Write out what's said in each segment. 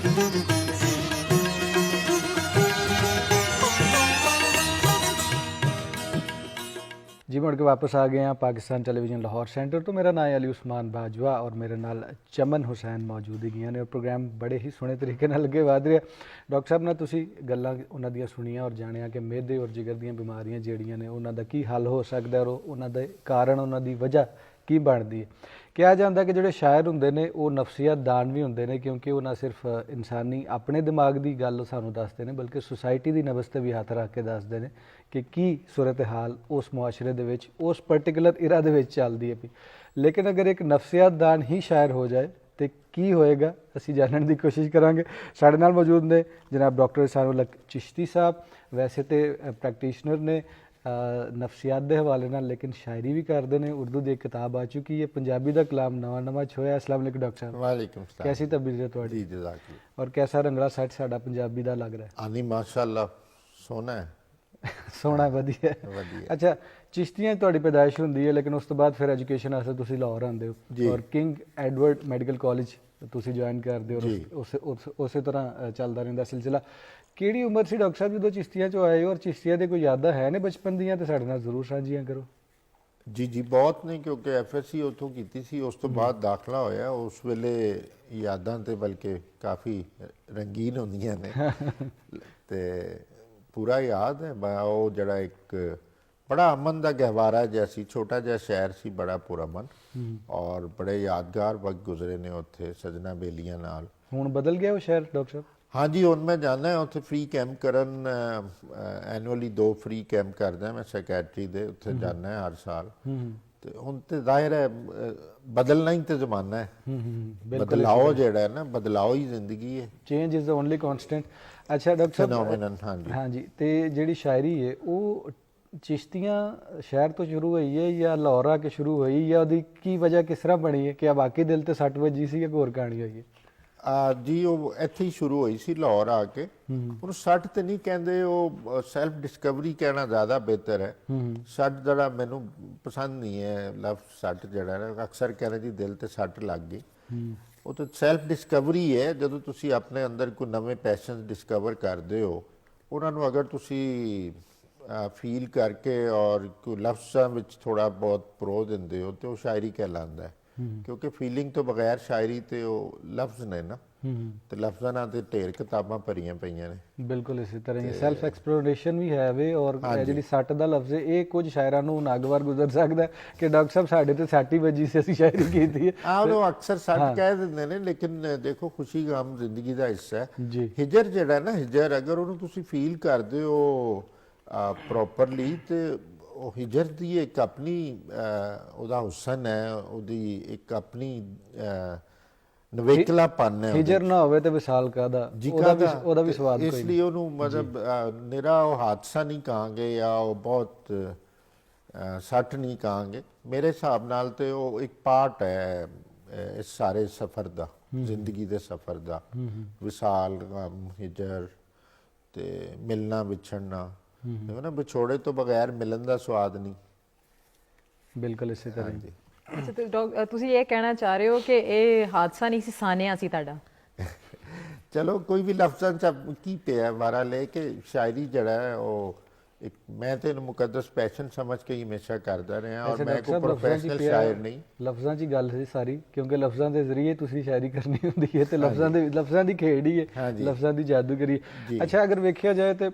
जी मुड़ के वापस आ गए हैं पाकिस्तान टेलीविजन लाहौर सेंटर तो मेरा नाम है अली उस्मान बाजवा और मेरे नाल चमन हुसैन मौजूद ही ने और प्रोग्राम बड़े ही सोहने तरीके नाल अगे वध रहा। डॉक्टर साहब ने तुसी गल्लां उन्हां दियां सुनियां और जानिया कि मेदे और जिगर दियां बीमारियां जिहड़ियां ने उन्हां दा की हल हो सकदा और उन्हां दे कारण उन्हां दी वजह की बनदी है। कहा जाता कि जोड़े शायर होंदे ने वो नफसियत दान भी होंदे ने क्योंकि वो ना सिर्फ इंसानी अपने दिमाग की गल सानू दसते हैं बल्कि सोसाइटी की नबज से भी हाथ रख के दसते हैं कि की सूरत हाल उस मुआशरे दे विच उस पर्टिकुलर इरा दे विच चलदी है पई। लेकिन अगर एक नफसियत दान ही शायर हो जाए तो की होएगा असी जानने की कोशिश करांगे। साडे नाल मौजूद ने जनाब डॉक्टर इरशानुल हक चिश्ती साहब, वैसे तो प्रैक्टिशनर ने नफसियात के हवाले नाल लेकिन शायरी भी करते हैं। उर्दू की एक किताब आ चुकी है, पंजाबी का कलाम नवा नवा छोया। अस्सलाम वालेकुम डॉक्टर साहब। वालेकुम सलाम। कैसी तबीयत है तुहाडी? जी जज़ाकल्लाह। और कैसा रंगला सैट साडा पंजाबी का लग रहा है? आनी माशाअल्लाह सोना है। सोना वधिया है। वधिया। अच्छा, चिश्तियां तुहाडी पैदाइश हुंदी है लेकिन उस तो बाद फिर एजुकेशन वास्ते तुसीं लाहौर आंदे जी। हो और किंग एडवर्ड मैडिकल कॉलेज तुसीं ज्वाइन करदे हो जी। और उस तरह चलदा रहिंदा सिलसिला। किहड़ी उम्र सी डॉक्टर साहब जो चिश्तियां चो आए हो और चिश्तियां दी कोई यादां है ने बचपन दियां ते साडे नाल जरूर साझियां करो। जी जी बहुत नहीं क्योंकि एफएससी उतों की सी, उस तो बाद दाखला होया। उस वेले यादां ते बल्कि काफ़ी रंगीन होंदियां ने ते पूरा याद है। वो जड़ा एक बड़ा अमन का गहवारा जिहा सी, छोटा जिहा शहर सी, बड़ा पुरअमन और बड़े यादगार वक्त गुजरे ने उत्थे सजना बेलियां नाल। हुण बदल गया वो शहर डॉक्टर साहब? हाँ जी, हुण मैं जाना है उत्थे फ्री कैंप करन। एनुअली 2 फ्री कैंप करदा मैं सैकैट्री दे, उत्थे जाना है हर साल। ते हुण ते जाहिर है बदलना ही तो जमाना है। बदलाव जेड़ा है ना, बदलाव ही जिंदगी है। Change is the only constant. अच्छा डॉक्टर साहब, फिनोमिनन। हाँ जी। हाँ जी, तो जिहड़ी शायरी है वो चिश्तियां शहर तो शुरू हुई है या लाहौर आके शुरू हुई या उसकी की वजह किस तरह बनी है? क्या वाकई दिल ते सट वजी सी या कोई होर कहानी हुई है? जी वो ਇੱਥੇ ਹੀ ਸ਼ੁਰੂ ਹੋਈ ਸੀ ਲਾਹੌਰ ਆ ਕੇ। ਉਹਨੂੰ ਸੱਟ ਤੇ ਨਹੀਂ ਕਹਿੰਦੇ, ਉਹ ਸੈਲਫ ਡਿਸਕਵਰੀ ਕਹਿਣਾ ਜ਼ਿਆਦਾ ਬਿਹਤਰ ਹੈ। ਸੱਟ ਜਿਹੜਾ ਮੈਨੂੰ ਪਸੰਦ ਨਹੀਂ ਹੈ ਲਫ਼ਜ਼ ਸੱਟ ਜਿਹੜਾ ਨਾ, ਅਕਸਰ ਕਹਿੰਦੇ ਜੀ ਦਿਲ ਤੇ ਸੱਟ ਲੱਗ ਗਈ। ਉਹ ਤਾਂ ਸੈਲਫ ਡਿਸਕਵਰੀ ਹੈ। ਜਦੋਂ ਤੁਸੀਂ ਆਪਣੇ ਅੰਦਰ ਕੋਈ ਨਵੇਂ ਪੈਸ਼ਨਸ ਡਿਸਕਵਰ ਕਰਦੇ ਹੋ, ਉਹਨਾਂ ਨੂੰ ਅਗਰ ਤੁਸੀਂ ਫੀਲ ਕਰਕੇ ਔਰ ਕੋਈ ਲਫ਼ਜ਼ਾਂ ਵਿੱਚ ਥੋੜਾ ਬਹੁਤ ਪਰੋ ਦਿੰਦੇ ਹੋ ਤੇ ਉਹ ਸ਼ਾਇਰੀ ਕਹਿਲਾਉਂਦਾ ਹੈ। क्योंकि फीलिंग तो बगैर शायरी तो लफ्ज़ ने ना, तो लफ्ज़ां नाल ते ढेर किताबां भरियां पईयां ने। बिल्कुल इसी तरह ही सैल्फ एक्सप्लोरेशन भी है वे और जिहड़ी सट दा लफ्ज़ है ये कुछ शायरां नूं नागवार गुजर सकदा है कि डॉक्टर साहब साडे ते सट ही वजी सी असीं शायरी कीती है। वो अक्सर सट कह दिंदे ने, लेकिन देखो खुशी गम जिंदगी दा हिस्सा है जी। हिजर जिहड़ा ना, हिजर अगर उहनूं तुसीं फील करदे हो प्रॉपरली ते ਉਹ ਹਿਜਰ ਦੀ ਇੱਕ ਆਪਣੀ ਉਹਦਾ ਹੁਸਨ ਹੈ, ਉਹਦੀ ਇੱਕ ਆਪਣੀ ਨਵੇਕਲਾਪਨ ਹੈ। ਹਿਜਰ ਨਾ ਹੋਵੇ ਤੇ ਵਿਸਾਲ ਕਾਹਦਾ, ਉਹਦਾ ਵੀ ਸਵਾਦ ਕੋਈ। ਇਸ ਲਈ ਉਹਨੂੰ ਮਤਲਬ ਨਿਰਾ ਉਹ ਹਾਦਸਾ ਨਹੀਂ ਕਹਾਂਗੇ ਜਾਂ ਉਹ ਬਹੁਤ ਸੱਟ ਨਹੀਂ ਕਹਾਂਗੇ। ਮੇਰੇ ਹਿਸਾਬ ਨਾਲ ਤੇ ਉਹ ਇੱਕ ਪਾਰਟ ਹੈ ਇਸ ਸਾਰੇ ਸਫ਼ਰ ਦਾ, ਜ਼ਿੰਦਗੀ ਦੇ ਸਫ਼ਰ ਦਾ। ਵਿਸਾਲ, ਗਮ, ਹਿਜਰ ਤੇ ਮਿਲਣਾ ਵਿਛੜਨਾ। ना विछोड़े तो बगैर मिलन का स्वाद नहीं। बिल्कुल इसी तरह जी। अच्छा, तो तुसी ये कहना चाह रहे हो कि ये हादसा नहीं सी, सानिया सी तुहाडा? चलो कोई भी लफ्ज़ां की पिया मारा ले के शायरी जड़ा है वो एक मैं तो मुकद्दस पैशन समझ के ही हमेशा करता रहा और मैं कोई प्रोफेशनल शायर नहीं। लफ्ज़ां की गल है सारी क्योंकि लफ्ज़ां के जरिए तुसी शायरी करनी होंदी है तो लफ्ज़ां की खेड ही है, लफ्ज़ां की जादूगरी। अच्छा, अगर वेखिया जाए तो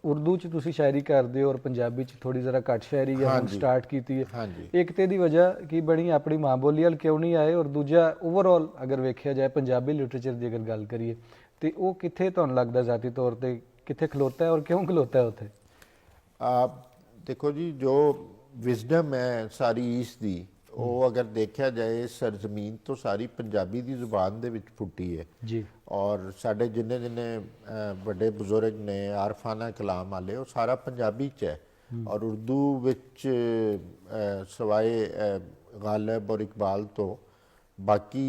उर्दू च तुसी शायरी करदे हो और पंजाबी च थोड़ी जरा घट शायरी स्टार्ट की है। एक तो दी वजह की बनी अपनी माँ बोली वाल क्यों नहीं आए और दूजा ओवरऑल अगर वेखिया जाए पंजाबी लिटरेचर की अगर गल करिए तो वो कित्थे तुहानूं लगदा ज़ाती तौर पर कित्थे खलोता है और क्यों खलोता है उत्थे? देखो जी, जो विजडम है सारी ईस्ट दी वो अगर देखा जाए सरजमीन तो सारी पंजाबी की जुबान दे विच फुटी है जी। और साडे जिन्ने जिन्ने बड़े बुजुर्ग ने आरफाना कलाम वाले वो सारा पंजाबी च है और उर्दू विच सवाए गालिब और इकबाल तो बाकी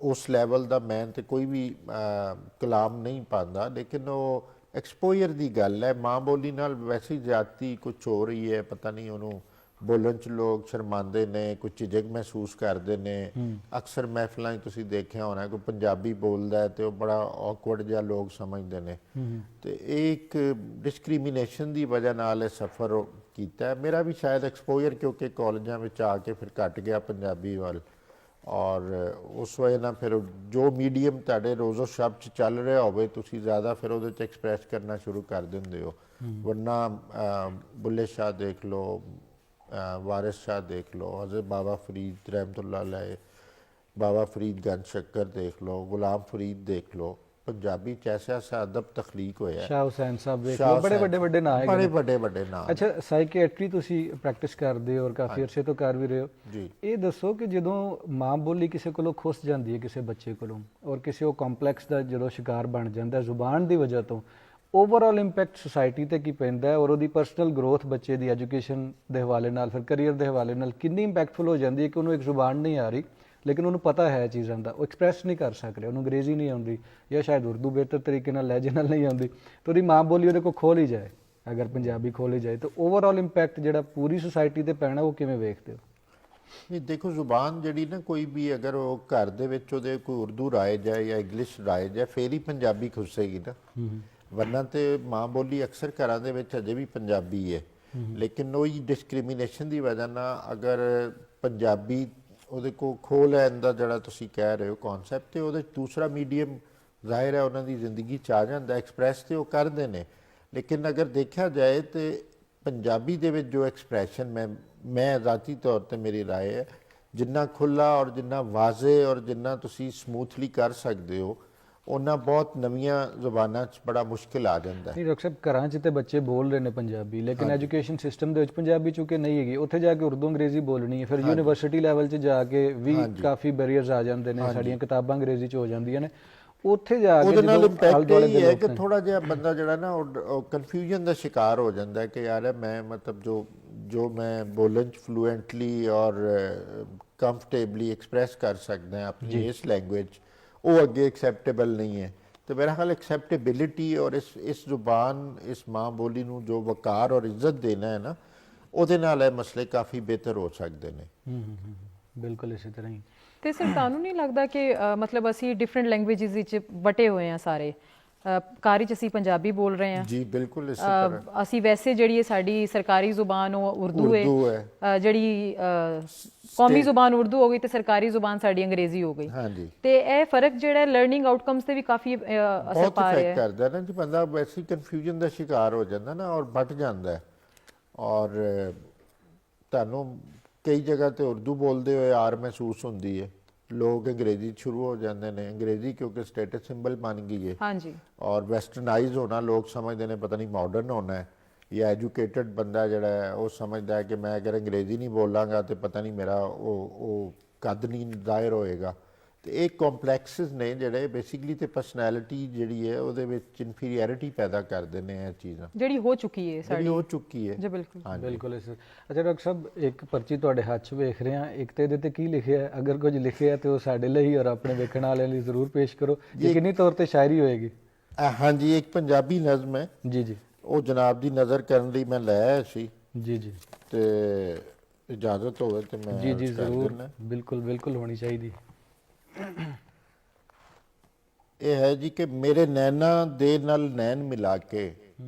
उस लैवल का मैं तो कोई भी कलाम नहीं पाता। लेकिन वो एक्सपोजर की गल है, माँ बोली नाल वैसे ही ज्यादती कुछ हो रही है, पता नहीं उन्होंने ਬੋਲਣ 'ਚ ਲੋਕ ਸ਼ਰਮਾਉਂਦੇ ਨੇ, ਕੋਈ ਝਿਜਕ ਮਹਿਸੂਸ ਕਰਦੇ ਨੇ। ਅਕਸਰ ਮਹਿਫਲਾਂ 'ਚ ਤੁਸੀਂ ਦੇਖਿਆ ਹੋਣਾ ਕੋਈ ਪੰਜਾਬੀ ਬੋਲਦਾ ਹੈ ਤੇ ਉਹ ਬੜਾ ਔਕਵਰਡ ਜਿਹਾ ਲੋਕ ਸਮਝਦੇ ਨੇ। ਤੇ ਇਹ ਇੱਕ ਡਿਸਕ੍ਰਿਮੀਨੇਸ਼ਨ ਦੀ ਵਜ੍ਹਾ ਨਾਲ ਇਹ ਸਫ਼ਰ ਕੀਤਾ। ਮੇਰਾ ਵੀ ਸ਼ਾਇਦ ਐਕਸਪੋਜ਼ਰ ਕਿਉਂਕਿ ਕਾਲਜਾਂ ਵਿੱਚ ਆ ਕੇ ਫਿਰ ਘਟ ਗਿਆ ਪੰਜਾਬੀ ਵੱਲ, ਔਰ ਉਸ ਵਜ੍ਹਾ ਨਾਲ ਫਿਰ ਜੋ ਮੀਡੀਅਮ ਤੁਹਾਡੇ ਰੋਜ਼ੋ ਸ਼ਬਦ 'ਚ ਚੱਲ ਰਿਹਾ ਹੋਵੇ ਤੁਸੀਂ ਜ਼ਿਆਦਾ ਫਿਰ ਉਹਦੇ 'ਚ ਐਕਸਪ੍ਰੈਸ ਕਰਨਾ ਸ਼ੁਰੂ ਕਰ ਦਿੰਦੇ ਹੋ। ਵਰਨਾ ਬੁੱਲੇ ਸ਼ਾਹ ਦੇਖ ਲਓ, ਵਾਰਿਸ ਸ਼ਾਹ ਦੇਖ ਲਓ, ਹਜ਼ਰਤ ਬਾਬਾ ਫਰੀਦ ਰਹਿਮਤੁल्लाह अलैह, बाबा फरीद गंज शक्कर देख लो, गुलाम फरीद देख लो, पंजाबी च ऐसा अदब तखलीक होया। ਸ਼ਾਹ ਹੁਸੈਨ ਸਾਹਿਬ ਵੇਖ ਲਓ, ਬੜੇ ਵੱਡੇ ਨਾਂ ਹੈਗੇ ਬੜੇ ਨੇ। ਵੱਡੇ ਨਾਂ। ਅੱਛਾ, ਸਾਈਕੈਟਰੀ ਤੁਸੀਂ ਪ੍ਰੈਕਟਿਸ ਕਰਦੇ ਹੋ ਔਰ ਕਾਫੀ ਅਰਸੇ ਤੋਂ ਕਰ ਵੀ ਰਹੇ ਹੋ ਜੀ। ਇਹ ਦੱਸੋ ਕਿ ਜਦੋਂ ਮਾਂ ਬੋਲੀ ਕਿਸੇ ਕੋਲੋਂ ਖੁੱਸ ਜਾਂਦੀ ਹੈ, ਕਿਸੇ ਬੱਚੇ ਕੋਲੋਂ, ਔਰ ਕਿਸੇ ਉਹ ਕੰਪਲੈਕਸ ਦਾ ਜਦੋਂ ਸ਼ਿਕਾਰ ਬਣ ਜਾਂਦਾ ਜ਼ੁਬਾਨ ਦੀ ਵਜ੍ਹਾ ਤੋਂ, ਓਵਰਆਲ ਇੰਪੈਕਟ ਸੁਸਾਇਟੀ ਤੇ ਕੀ ਪੈਂਦਾ ਹੈ ਔਰ ਉਹਦੀ ਪਰਸਨਲ ਗਰੋਥ, ਬੱਚੇ ਦੀ ਐਜੂਕੇਸ਼ਨ ਦੇ ਹਵਾਲੇ ਨਾਲ, ਫਿਰ ਕਰੀਅਰ ਦੇ ਹਵਾਲੇ ਨਾਲ ਕਿੰਨੀ ਇੰਪੈਕਟਫੁਲ ਹੋ ਜਾਂਦੀ ਹੈ ਕਿ ਉਹਨੂੰ ਇੱਕ ਜ਼ੁਬਾਨ ਨਹੀਂ ਆ ਰਹੀ ਲੇਕਿਨ ਉਹਨੂੰ ਪਤਾ ਹੈ ਚੀਜ਼ਾਂ ਦਾ, ਉਹ ਐਕਸਪ੍ਰੈਸ ਨਹੀਂ ਕਰ ਸਕ ਰਿਹਾ, ਉਹਨੂੰ ਅੰਗਰੇਜ਼ੀ ਨਹੀਂ ਆਉਂਦੀ ਜਾਂ ਸ਼ਾਇਦ ਉਰਦੂ ਬਿਹਤਰ ਤਰੀਕੇ ਨਾਲ ਲਹਿਜੇ ਨਾਲ ਨਹੀਂ ਆਉਂਦੀ, ਤਾਂ ਉਹਦੀ ਮਾਂ ਬੋਲੀ ਉਹਦੇ ਕੋਲ ਖੋਲ ਹੀ ਜਾਏ, ਅਗਰ ਪੰਜਾਬੀ ਖੋਲ ਹੀ ਜਾਏ, ਤਾਂ ਓਵਰਆਲ ਇੰਪੈਕਟ ਜਿਹੜਾ ਪੂਰੀ ਸੁਸਾਇਟੀ ਤੇ ਪੈਣਾ ਉਹ ਕਿਵੇਂ ਵੇਖਦੇ ਹੋ? ਨਹੀਂ ਦੇਖੋ, ਜ਼ੁਬਾਨ ਜਿਹੜੀ ਨਾ ਕੋਈ ਵੀ ਅਗਰ ਉਹ ਘਰ ਦੇ ਵਿੱਚ ਉਹਦੇ ਕੋਈ ਉਰਦੂ ਰਾਇਜ ਹੈ ਜਾਂ ਇੰਗਲਿਸ਼ ਰਾਇਜ ਹੈ ਫਿਰ ਹੀ ਪੰਜਾਬੀ ਖੁੱਸੇਗੀ ਨਾ। ਵਰਨਾ ਤੇ ਮਾਂ ਬੋਲੀ ਅਕਸਰ ਘਰਾਂ ਦੇ ਵਿੱਚ ਅਜੇ ਵੀ ਪੰਜਾਬੀ ਹੈ, ਲੇਕਿਨ ਉਹੀ ਡਿਸਕ੍ਰਿਮੀਨੇਸ਼ਨ ਦੀ ਵਜ੍ਹਾ ਨਾਲ ਅਗਰ ਪੰਜਾਬੀ ਉਹਦੇ ਕੋਲ ਖੋਹ ਲੈਣ ਦਾ ਜਿਹੜਾ ਤੁਸੀਂ ਕਹਿ ਰਹੇ ਹੋ ਕਨਸੈਪਟ, ਤੇ ਉਹਦੇ ਦੂਸਰਾ ਮੀਡੀਅਮ ਜ਼ਾਹਿਰ ਹੈ ਉਹਨਾਂ ਦੀ ਜ਼ਿੰਦਗੀ 'ਚ ਆ ਜਾਂਦਾ, ਐਕਸਪ੍ਰੈਸ ਤੇ ਉਹ ਕਰਦੇ ਨੇ। ਲੇਕਿਨ ਅਗਰ ਦੇਖਿਆ ਜਾਏ ਤੇ ਪੰਜਾਬੀ ਦੇ ਵਿੱਚ ਜੋ ਐਕਸਪ੍ਰੈਸ਼ਨ ਮੈਂ ਜ਼ਾਤੀ ਤੌਰ ਤੇ ਮੇਰੀ ਰਾਏ ਹੈ, ਜਿੰਨਾ ਖੁੱਲ੍ਹਾ ਔਰ ਜਿੰਨਾ ਵਾਜ਼ੇ ਔਰ ਜਿੰਨਾ ਤੁਸੀਂ ਸਮੂਥਲੀ ਕਰ ਸਕਦੇ ਹੋ ਉਹਨਾਂ ਬਹੁਤ ਨਵੀਆਂ ਜ਼ੁਬਾਨਾਂ 'ਚ ਬੜਾ ਮੁਸ਼ਕਿਲ ਆ ਜਾਂਦਾ ਹੈ। ਨਹੀਂ ਡਾਕਟਰ ਸਾਹਿਬ, ਘਰਾਂ 'ਚ ਤੇ ਬੱਚੇ ਬੋਲ ਰਹੇ ਨੇ ਪੰਜਾਬੀ, ਲੇਕਿਨ ਐਜੂਕੇਸ਼ਨ ਸਿਸਟਮ ਦੇ ਵਿੱਚ ਪੰਜਾਬੀ ਚੁੱਕੇ ਨਹੀਂ ਹੈਗੀ, ਉੱਥੇ ਜਾ ਕੇ ਉਰਦੂ ਅੰਗਰੇਜ਼ੀ ਬੋਲਣੀ ਹੈ, ਫਿਰ ਯੂਨੀਵਰਸਿਟੀ ਲੈਵਲ 'ਚ ਜਾ ਕੇ ਵੀ ਕਾਫੀ ਬੈਰੀਅਰਸ ਆ ਜਾਂਦੇ ਨੇ, ਸਾਡੀਆਂ ਕਿਤਾਬਾਂ ਅੰਗਰੇਜ਼ੀ 'ਚ ਹੋ ਜਾਂਦੀਆਂ ਨੇ, ਉੱਥੇ ਜਾ ਕੇ ਉਹਦੇ ਨਾਲ ਜਦੋਂ ਇੰਪੈਕਟ ਇਹ ਹੈ ਕਿ ਥੋੜਾ ਜਿਹਾ ਬੰਦਾ ਜਿਹੜਾ ਨਾ ਉਹ ਕਨਫਿਊਜ਼ਨ ਦਾ ਸ਼ਿਕਾਰ ਹੋ ਜਾਂਦਾ ਹੈ ਕਿ ਯਾਰ ਮੈਂ ਮਤਲਬ ਜੋ ਮੈਂ ਬੋਲਣ 'ਚ ਫਲੂਐਂਟਲੀ ਔਰ ਕੰਫਰਟੇਬਲੀ ਐਕਸਪ੍ਰੈਸ ਕਰ ਸਕਦਾ ਆਪਣੀ ਇਸ ਲੈਂਗੁਏਜ, ਉਹ ਅੱਗੇ ਐਕਸੈਪਟੇਬਲ ਨਹੀਂ ਹੈ। तो मेरा ख्याल एक्सेप्टेबिलिटी और इस जुबान, इस माँ बोली ਨੂੰ ਜੋ ਵਕਾਰ ਔਰ ਇੱਜ਼ਤ ਦੇਣਾ ਹੈ ਨਾ, ਉਹਦੇ ਨਾਲ ਇਹ ਮਸਲੇ ਕਾਫੀ ਬਿਹਤਰ ਹੋ ਸਕਦੇ ਨੇ। ਬਿਲਕੁਲ ਇਸੇ ਤਰ੍ਹਾਂ ਹੀ। ਤੇ ਸਰ ਤੁਹਾਨੂੰ ਨਹੀਂ ਲੱਗਦਾ ਕਿ ਮਤਲਬ ਅਸੀਂ ਡਿਫਰੈਂਟ ਲੈਂਗੁਏਜਸ ਵਿੱਚ ਵਟੇ ਹੋਏ ਆ ਸਾਰੇ, ਘਰ 'ਚ ਅਸੀਂ ਪੰਜਾਬੀ ਬੋਲ ਰਹੇ ਹਾਂ ਜੀ ਬਿਲਕੁਲ ਇਸੇ ਤਰ੍ਹਾਂ। ਅਸੀਂ ਵੈਸੇ ਜਿਹੜੀ ਸਾਡੀ ਸਰਕਾਰੀ ਜ਼ੁਬਾਨ ਉਹ ਉਰਦੂ ਹੈ, ਜਿਹੜੀ ਕੌਮੀ ਜ਼ੁਬਾਨ ਉਰਦੂ ਹੋ ਗਈ ਤੇ ਸਰਕਾਰੀ ਜ਼ੁਬਾਨ ਸਾਡੀ ਅੰਗਰੇਜ਼ੀ ਹੋ ਗਈ। ਹਾਂਜੀ, ਤੇ ਇਹ ਫਰਕ ਜਿਹੜਾ ਲਰਨਿੰਗ ਆਊਟਕਮਸ ਤੇ ਵੀ ਕਾਫੀ ਅਸਰ ਪਾ ਰਿਹਾ ਹੈ। ਕਰਦਾ ਨਾ ਜੀ, ਬੰਦਾ ਵੈਸੀ ਕਨਫਿਊਜ਼ਨ ਦਾ ਸ਼ਿਕਾਰ ਹੋ ਜਾਂਦਾ ਨਾ ਔਰ ਬਟ ਜਾਂਦਾ ਹੈ। ਔਰ ਤੁਹਾਨੂੰ ਕਈ ਜਗ੍ਹਾ ਤੇ ਉਰਦੂ ਬੋਲਦੇ ਹੋਏ ਆਰ ਮਹਿਸੂਸ ਹੁੰਦੀ ਹੈ, ਲੋਕ ਅੰਗਰੇਜ਼ੀ ਸ਼ੁਰੂ ਹੋ ਜਾਂਦੇ ਨੇ। ਅੰਗਰੇਜ਼ੀ ਕਿਉਂਕਿ ਸਟੇਟਸ ਸਿੰਬਲ ਬਣ ਗਈ ਹੈ। ਹਾਂਜੀ। ਔਰ ਵੈਸਟਰਨਾਈਜ਼ ਹੋਣਾ ਲੋਕ ਸਮਝਦੇ ਨੇ ਪਤਾ ਨਹੀਂ ਮਾਡਰਨ ਹੋਣਾ ਹੈ, ਜਾਂ ਐਜੂਕੇਟਡ ਬੰਦਾ ਜਿਹੜਾ ਹੈ ਉਹ ਸਮਝਦਾ ਹੈ ਕਿ ਮੈਂ ਅਗਰ ਅੰਗਰੇਜ਼ੀ ਨਹੀਂ ਬੋਲਾਂਗਾ ਤੇ ਪਤਾ ਨਹੀਂ ਮੇਰਾ ਉਹ ਕੱਦ ਨਹੀਂ ਜ਼ਾਹਿਰ ਹੋਏਗਾ। ਤੇ ਇਹ ਕੰਪਲੈਕਸਿਸ ਨੇ ਜਿਹੜੇ ਬੇਸਿਕਲੀ ਤੇ ਪਰਸਨੈਲਿਟੀ ਜਿਹੜੀ ਹੈ ਉਹਦੇ ਵਿੱਚ ਇਨਫੀਰੀਅਰਿਟੀ ਪੈਦਾ ਕਰਦੇ ਨੇ। ਇਹ ਚੀਜ਼ਾਂ ਜਿਹੜੀ ਹੋ ਚੁੱਕੀ ਹੈ ਸਾਡੀ, ਹੋ ਚੁੱਕੀ ਹੈ ਜੀ ਬਿਲਕੁਲ ਬਿਲਕੁਲ। ਅੱਛਾ ਡਾਕਟਰ ਸਾਹਿਬ, ਇੱਕ ਪਰਚੀ ਤੁਹਾਡੇ ਹੱਥ 'ਚ ਵੇਖ ਰਹੇ ਹਾਂ, ਇੱਕ ਤੇ ਇਹਦੇ ਤੇ ਕੀ ਲਿਖਿਆ ਹੈ? ਅਗਰ ਕੁਝ ਲਿਖਿਆ ਤੇ ਉਹ ਸਾਡੇ ਲਈ ਔਰ ਆਪਣੇ ਵੇਖਣ ਵਾਲਿਆਂ ਲਈ ਜ਼ਰੂਰ ਪੇਸ਼ ਕਰੋ। ਯਕੀਨੀ ਤੌਰ ਤੇ ਸ਼ਾਇਰੀ ਹੋਏਗੀ। ਹਾਂਜੀ, ਇੱਕ ਪੰਜਾਬੀ ਨਜ਼ਮ ਹੈ ਜੀ ਜੀ, ਉਹ ਜਨਾਬ ਦੀ ਨਜ਼ਰ ਕਰਨ ਲਈ ਮੈਂ ਲੈ ਆਇਆ ਸੀ। ਜੀ ਜੀ, ਤੇ ਇਜਾਜ਼ਤ ਹੋਵੇ ਤੇ ਮੈਂ ਜੀ ਜੀ ਜ਼ਰੂਰ, ਬਿਲਕੁਲ ਬਿਲकुल ਹੋਣੀ ਚਾਹੀਦੀ। ਇਹ ਹੈ ਜੀ ਕਿ ਮੇਰੇ ਨੈਣਾ ਦੇ ਨਾਲ ਨੈਣ ਮਿਲਾ ਕੇ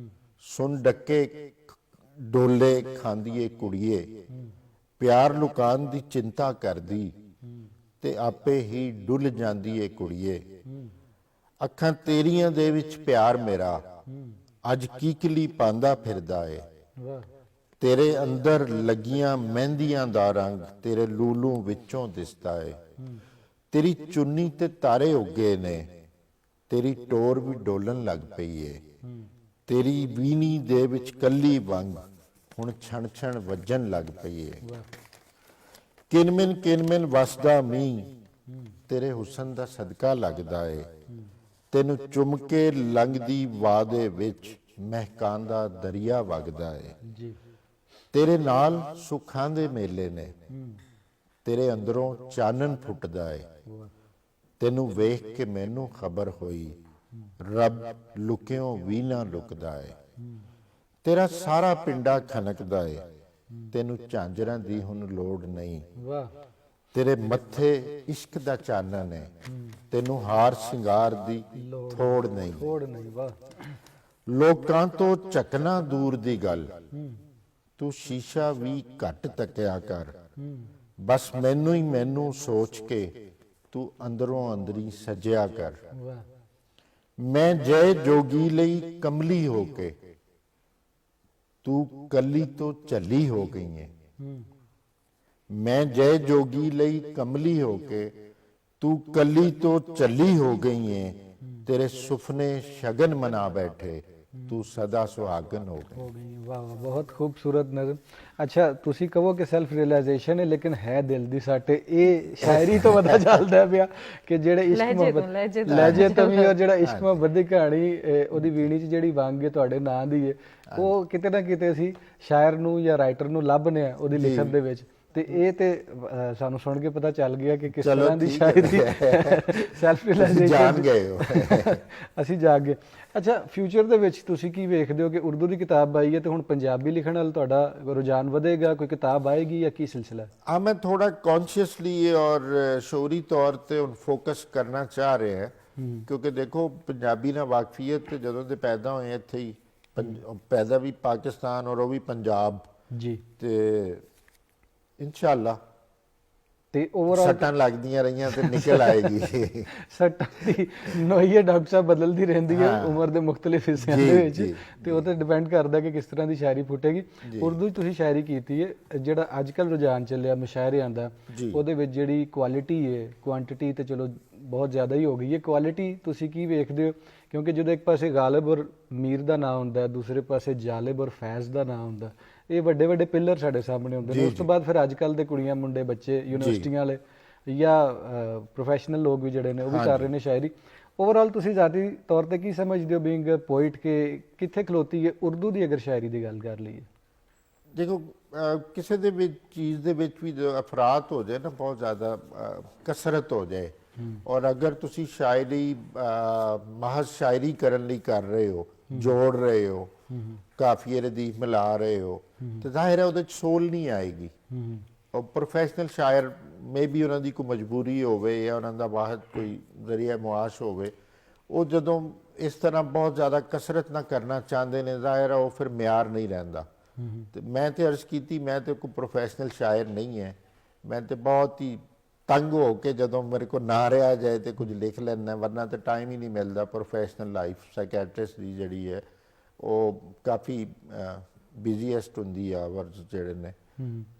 ਸੁਣ ਡੱਕੇ ਡੋਲੇ ਖਾਂਦੀਏ ਕੁੜੀਏ, ਪਿਆਰ ਲੁਕਾਉਣ ਦੀ ਚਿੰਤਾ ਕਰਦੀ ਤੇ ਆਪੇ ਹੀ ਡੁੱਲ ਜਾਂਦੀ ਏ ਕੁੜੀਏ। ਅੱਖਾਂ ਤੇਰੀਆਂ ਦੇ ਵਿੱਚ ਪਿਆਰ ਮੇਰਾ ਅੱਜ ਕੀਕਲੀ ਪਾਂਦਾ ਫਿਰਦਾ ਏ। ਤੇਰੇ ਅੰਦਰ ਲੱਗੀਆਂ ਮਹਿੰਦੀਆਂ ਦਾ ਰੰਗ ਤੇਰੇ ਲੂਲੂ ਵਿੱਚੋਂ ਦਿਸਦਾ ਏ। ਤੇਰੀ ਚੁੰਨੀ ਤੇ ਤਾਰੇ ਉੱਗੇ ਨੇ, ਤੇਰੀ ਟੋਰ ਵੀ ਡੋਲਣ ਲੱਗ ਪਈ ਏ। ਤੇਰੀ ਵੀਣੀ ਦੇ ਵਿੱਚ ਕੱਲੀ ਵੰਗ ਹੁਣ ਛਣ ਛਣ ਵੱਜਣ ਲੱਗ ਪਈ ਏ। ਕਿਨਮਿਨ ਵਸਦਾ ਮੀਂਹ ਤੇਰੇ ਹੁਸਨ ਦਾ ਸਦਕਾ ਲੱਗਦਾ ਏ। ਤੈਨੂੰ ਚੁੰਮ ਕੇ ਲੰਘਦੀ ਵਾਹ ਦੇ ਵਿੱਚ ਮਹਿਕਾਂ ਦਾ ਦਰਿਆ ਵਗਦਾ ਏ। ਤੇਰੇ ਨਾਲ ਸੁੱਖਾਂ ਦੇ ਮੇਲੇ ਨੇ, ਤੇਰੇ ਅੰਦਰੋਂ ਚਾਨਣ ਫੁੱਟਦਾ ਏ। ਤੈਨੂੰ ਵੇਖ ਕੇ ਮੈਨੂੰ ਖਬਰ ਹੋਈ ਰੱਬ ਲੁਕਿਓ ਵੀ ਨਾ ਲੁਕਦਾ ਏ। ਤੇਰਾ ਸਾਰਾ ਪਿੰਡਾ ਖਨਕਦਾ ਏ ਤੈਨੂੰ ਝਾਂਜਰਾਂ ਦੀ ਹੁਣ ਲੋੜ ਨਹੀਂ, ਵਾਹ ਤੇਰੇ ਮੱਥੇ ਇਸ਼ਕ ਦਾ ਚਾਨਣ ਹੈ, ਤੈਨੂੰ ਹਾਰ ਸ਼ਿੰਗਾਰ ਦੀ ਥੋੜ ਨਹੀਂ। ਥੋੜ ਨਹੀਂ, ਵਾਹ ਲੋਕਾਂ ਤੋਂ ਝਕਣਾ ਦੂਰ ਦੀ ਗੱਲ, ਤੂੰ ਸ਼ੀਸ਼ਾ ਵੀ ਘੱਟ ਤੱਕਿਆ ਕਰ, ਬਸ ਮੈਨੂੰ ਹੀ ਮੈਨੂੰ ਸੋਚ ਕੇ ਤੂੰ ਅੰਦਰੋਂ ਅੰਦਰੀ ਸਜਿਆ ਕਰ। ਵਾਹ ਮੈਂ ਜੈ ਜੋਗੀ ਲਈ ਕਮਲੀ ਹੋ ਕੇ, ਤੂੰ ਕੱਲੀ ਤੋਂ ਝੱਲੀ ਹੋ ਗਈ ਹੈ। ਮੈਂ ਜੈ ਜੋਗੀ ਲਈ ਕਮਲੀ ਹੋ ਕੇ, ਤੂੰ ਕੱਲੀ ਤੋਂ ਝੱਲੀ ਹੋ ਗਈ ਹੈ, ਤੇਰੇ ਸੁਪਨੇ ਸ਼ਗਨ ਮਨਾ ਬੈਠੇ, ਤੂੰ ਸਦਾ ਸੁਹਾਗਨ ਹੋ ਗਈ। ਹੋ ਗਈ, ਵਾਹ ਵਾਹ, ਬਹੁਤ ਖੂਬਸੂਰਤ ਨਜ਼ਮ। ਅੱਛਾ ਤੁਸੀਂ ਕਹੋ ਕਿ ਸੈਲਫ ਰਿਅਲਾਈਜੇਸ਼ਨ ਹੈ, ਲੇਕਿਨ ਹੈ ਦਿਲ ਦੀ ਸੱਟ। ਇਹ ਸ਼ਾਇਰੀ ਤੋਂ ਪਤਾ ਚੱਲਦਾ ਪਿਆ ਕਿ ਜਿਹੜੇ ਇਸ਼ਕ ਮੁਹੱਬਤ ਲਹਿਜੇ ਤੋਂ ਵੀ, ਔਰ ਜਿਹੜਾ ਇਸ਼ਕ ਮੁਹੱਬਤ ਦੀ ਕਹਾਣੀ ਉਹਦੀ ਵੀਣੀ 'ਚ ਜਿਹੜੀ ਵੰਗ ਹੈ ਤੁਹਾਡੇ ਨਾਂ ਦੀ ਹੈ, ਉਹ ਕਿਤੇ ਨਾ ਕਿਤੇ ਅਸੀਂ ਸ਼ਾਇਰ ਨੂੰ ਜਾਂ ਰਾਈਟਰ ਨੂੰ ਲੱਭਨੇ ਆ ਉਹਦੀ ਲਿਖਤ ਦੇ ਵਿੱਚ। ਤੇ ਇਹ ਤੇ ਸਾਨੂੰ ਸੁਣ ਕੇ ਪਤਾ ਚੱਲ ਗਿਆ ਕਿ ਕਿਸ ਤਰ੍ਹਾਂ ਦੀ ਸ਼ਾਇਰੀ ਸੈਲਫ ਰਿਅਲਾਈਜੇਸ਼ਨ ਜਾਣ ਗਏ ਹੋ। ਅਸੀਂ ਜਾਗ ਗਏ। ਅੱਛਾ ਫਿਊਚਰ ਦੇ ਵਿੱਚ ਤੁਸੀਂ ਕੀ ਵੇਖਦੇ ਹੋ ਕਿ ਉਰਦੂ ਦੀ ਕਿਤਾਬ ਆਈ ਹੈ ਤੇ ਹੁਣ ਪੰਜਾਬੀ ਲਿਖਣ ਨਾਲ ਤੁਹਾਡਾ ਰੁਝਾਨ ਵਧੇਗਾ, ਕੋਈ ਕਿਤਾਬ ਆਏਗੀ ਜਾਂ ਕੀ ਸਿਲਸਿਲਾ? हाँ, मैं थोड़ा कॉन्शियसली और शौरी तौर ਤੇ ਹੁਣ ਫੋਕਸ ਕਰਨਾ ਚਾਹ ਰਿਹਾ ਕਿਉਂਕਿ ਦੇਖੋ ਪੰਜਾਬੀ ਨਾਲ ਵਾਕਫੀਅਤ ਜਦੋਂ ਦੇ ਪੈਦਾ ਹੋਏ ਇੱਥੇ ਹੀ, ਪੈਦਾ ਵੀ ਪਾਕਿਸਤਾਨ ਔਰ ਉਹ ਵੀ ਪੰਜਾਬ ਜੀ, ਤੇ ਇਨਸ਼ਾਅੱਲਾ ਤੇ ਓਵਰਆਲ ਸੱਟਾਂ ਲੱਗਦੀਆਂ ਰਹੀਆਂ ਤੇ ਨਿਕਲ ਆਏਗੀ। ਸੱਟਾਂ ਦੀ ਨੋਈਏ ਡਾਕਟਰ ਸਾਹਿਬ ਬਦਲਦੀ ਰਹਿੰਦੀ ਹੈ ਉਮਰ ਦੇ ਮੁxtਲਿਫ ਹਿੱਸਿਆਂ ਦੇ ਵਿੱਚ, ਤੇ ਉਹ ਤੇ ਡਿਪੈਂਡ ਕਰਦਾ ਕਿ ਕਿਸ ਤਰ੍ਹਾਂ ਦੀ ਸ਼ਾਇਰੀ ਫੁੱਟੇਗੀ। ਉਰਦੂ 'ਚ ਤੁਸੀਂ ਸ਼ਾਇਰੀ ਕੀਤੀ ਹੈ, ਜਿਹੜਾ ਅੱਜ ਕੱਲ ਰੁਝਾਨ ਚੱਲਿਆ ਮੁਸ਼ਾਇਰਿਆਂ ਦਾ, ਉਹਦੇ ਵਿੱਚ ਜਿਹੜੀ ਕੁਆਲਿਟੀ ਹੈ, ਕੁਆਂਟੀਟੀ ਤੇ ਚਲੋ ਬਹੁਤ ਜ਼ਿਆਦਾ ਹੀ ਹੋ ਗਈ ਹੈ, ਕੁਆਲਿਟੀ ਤੁਸੀਂ ਕੀ ਵੇਖਦੇ ਹੋ? ਕਿਉਂਕਿ ਜਦੋਂ ਇੱਕ ਪਾਸੇ ਗਾਲਿਬ ਔਰ ਮੀਰ ਦਾ ਨਾਂ ਹੁੰਦਾ, ਦੂਸਰੇ ਪਾਸੇ ਜਾਲਿਬ ਔਰ ਫੈਜ਼ ਦਾ ਨਾਂ ਹੁੰਦਾ, ਇਹ ਵੱਡੇ ਵੱਡੇ ਪਿੱਲਰ ਸਾਡੇ ਸਾਹਮਣੇ ਹੁੰਦੇ ਨੇ। ਉਸ ਤੋਂ ਬਾਅਦ ਫਿਰ ਅੱਜ ਕੱਲ ਦੇ ਕੁੜੀਆਂ ਮੁੰਡੇ ਬੱਚੇ ਯੂਨੀਵਰਸਿਟੀਆਂ ਵਾਲੇ ਜਾਂ ਪ੍ਰੋਫੈਸ਼ਨਲ ਲੋਕ ਵੀ ਜਿਹੜੇ ਨੇ ਉਹ ਵੀ ਕਰ ਰਹੇ ਨੇ ਸ਼ਾਇਰੀ। ਓਵਰਆਲ ਤੁਸੀਂ ਜ਼ਾਤੀ ਤੌਰ ਤੇ ਕੀ ਸਮਝਦੇ ਹੋ ਬੀਇੰਗ ਅ ਪੋਇਟ ਕਿ ਕਿੱਥੇ ਖਲੋਤੀ ਹੈ ਉਰਦੂ ਦੀ ਅਗਰ ਸ਼ਾਇਰੀ ਦੀ ਗੱਲ ਕਰ ਲਈਏ? ਦੇਖੋ ਕਿਸੇ ਦੇ ਵਿੱਚ ਚੀਜ਼ ਦੇ ਵਿੱਚ ਵੀ ਜੋ ਅਫਰਾਤ ਹੋ ਜਾਏ ਨਾ, ਬਹੁਤ ਜ਼ਿਆਦਾ ਕਸਰਤ ਹੋ ਜਾਏ, ਔਰ ਅਗਰ ਤੁਸੀਂ ਸ਼ਾਇਰੀ ਮਹਜ਼ ਸ਼ਾਇਰੀ ਕਰਨ ਲਈ ਕਰ ਰਹੇ ਹੋ, ਜੋੜ ਰਹੇ ਹੋ, ਕਾਫੀਏ ਰਦੀਫ ਮਿਲਾ ਰਹੇ ਹੋ, ਤੇ ਜ਼ਾਹਿਰ ਹੈ ਉਹਦੇ 'ਚ ਸੋਲ ਨਹੀਂ ਆਏਗੀ। ਉਹ ਪ੍ਰੋਫੈਸ਼ਨਲ ਸ਼ਾਇਰ ਮੇ ਵੀ ਉਹਨਾਂ ਦੀ ਕੋਈ ਮਜਬੂਰੀ ਹੋਵੇ ਜਾਂ ਉਹਨਾਂ ਦਾ ਵਾਹਿਦ ਕੋਈ ਜ਼ਰੀਆ ਮੁਆਸ਼ ਹੋਵੇ, ਉਹ ਜਦੋਂ ਇਸ ਤਰ੍ਹਾਂ ਬਹੁਤ ਜ਼ਿਆਦਾ ਕਸਰਤ ਨਾ ਕਰਨਾ ਚਾਹੁੰਦੇ ਨੇ, ਜ਼ਾਹਿਰ ਹੈ ਉਹ ਫਿਰ ਮਿਆਰ ਨਹੀਂ ਰਹਿੰਦਾ। ਤੇ ਮੈਂ ਤੇ ਅਰਜ਼ ਕੀਤੀ, ਮੈਂ ਤੇ ਕੋਈ ਪ੍ਰੋਫੈਸ਼ਨਲ ਸ਼ਾਇਰ ਨਹੀਂ ਹੈ, ਮੈਂ ਤੇ ਬਹੁਤ ਹੀ ਤੰਗ ਹੋ ਕੇ ਜਦੋਂ ਮੇਰੇ ਕੋਲ ਨਾ ਰਿਹਾ ਜਾਏ ਤੇ ਕੁਝ ਲਿਖ ਲੈਣਾ, ਵਰਨਾ ਤੇ ਟਾਈਮ ਹੀ ਨਹੀਂ ਮਿਲਦਾ। ਪ੍ਰੋਫੈਸ਼ਨਲ ਲਾਈਫ ਸਾਈਕੈਟ੍ਰਿਸਟ ਦੀ ਜਿਹੜੀ ਹੈ ਉਹ ਕਾਫੀ ਬਿਜ਼ੀਐਸਟ ਹੁੰਦੀ ਆ ਆਵਰਸ ਜਿਹੜੇ ਨੇ,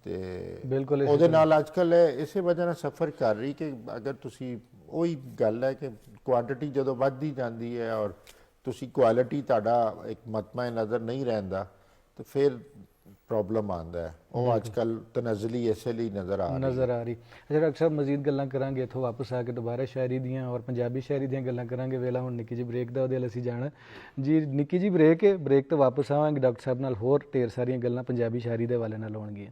ਤੇ ਬਿਲਕੁਲ ਉਹਦੇ ਨਾਲ ਅੱਜ ਕੱਲ੍ਹ ਇਸੇ ਵਜ੍ਹਾ ਨਾਲ ਸਫਰ ਕਰ ਰਹੀ ਕਿ ਅਗਰ ਤੁਸੀਂ, ਉਹੀ ਗੱਲ ਹੈ ਕਿ ਕੁਆਂਟੀਟੀ ਜਦੋਂ ਵੱਧਦੀ ਜਾਂਦੀ ਹੈ ਔਰ ਤੁਸੀਂ ਕੁਆਲਿਟੀ ਤੁਹਾਡਾ ਇੱਕ ਮਤਮਾ ਨਜ਼ਰ ਨਹੀਂ ਰਹਿੰਦਾ, ਤੇ ਫਿਰ ਪ੍ਰੋਬਲਮ ਆਉਂਦਾ ਹੈ। ਉਹ ਅੱਜ ਕੱਲ੍ਹ ਤਨਜ਼ਲੀ ਇਸੇ ਲਈ ਨਜ਼ਰ ਆ ਰਹੀ। ਅੱਛਾ ਡਾਕਟਰ ਸਾਹਿਬ ਮਜ਼ੀਦ ਗੱਲਾਂ ਕਰਾਂਗੇ ਇੱਥੋਂ ਵਾਪਸ ਆ ਕੇ, ਦੁਬਾਰਾ ਸ਼ਾਇਰੀ ਦੀਆਂ ਔਰ ਪੰਜਾਬੀ ਸ਼ਾਇਰੀ ਦੀਆਂ ਗੱਲਾਂ ਕਰਾਂਗੇ। ਵੇਲਾ ਹੁਣ ਨਿੱਕੀ ਜਿਹੀ ਬ੍ਰੇਕ ਦਾ, ਉਹਦੇ ਲਈ ਅਸੀਂ ਜਾਣਾ ਜੀ। ਨਿੱਕੀ ਜਿਹੀ ਬ੍ਰੇਕ ਹੈ, ਬ੍ਰੇਕ ਤੋਂ ਵਾਪਸ ਆਵਾਂਗੇ, ਡਾਕਟਰ ਸਾਹਿਬ ਨਾਲ ਹੋਰ ਢੇਰ ਸਾਰੀਆਂ ਗੱਲਾਂ ਪੰਜਾਬੀ ਸ਼ਾਇਰੀ ਦੇ ਹਵਾਲੇ ਨਾਲ ਹੋਣਗੀਆਂ।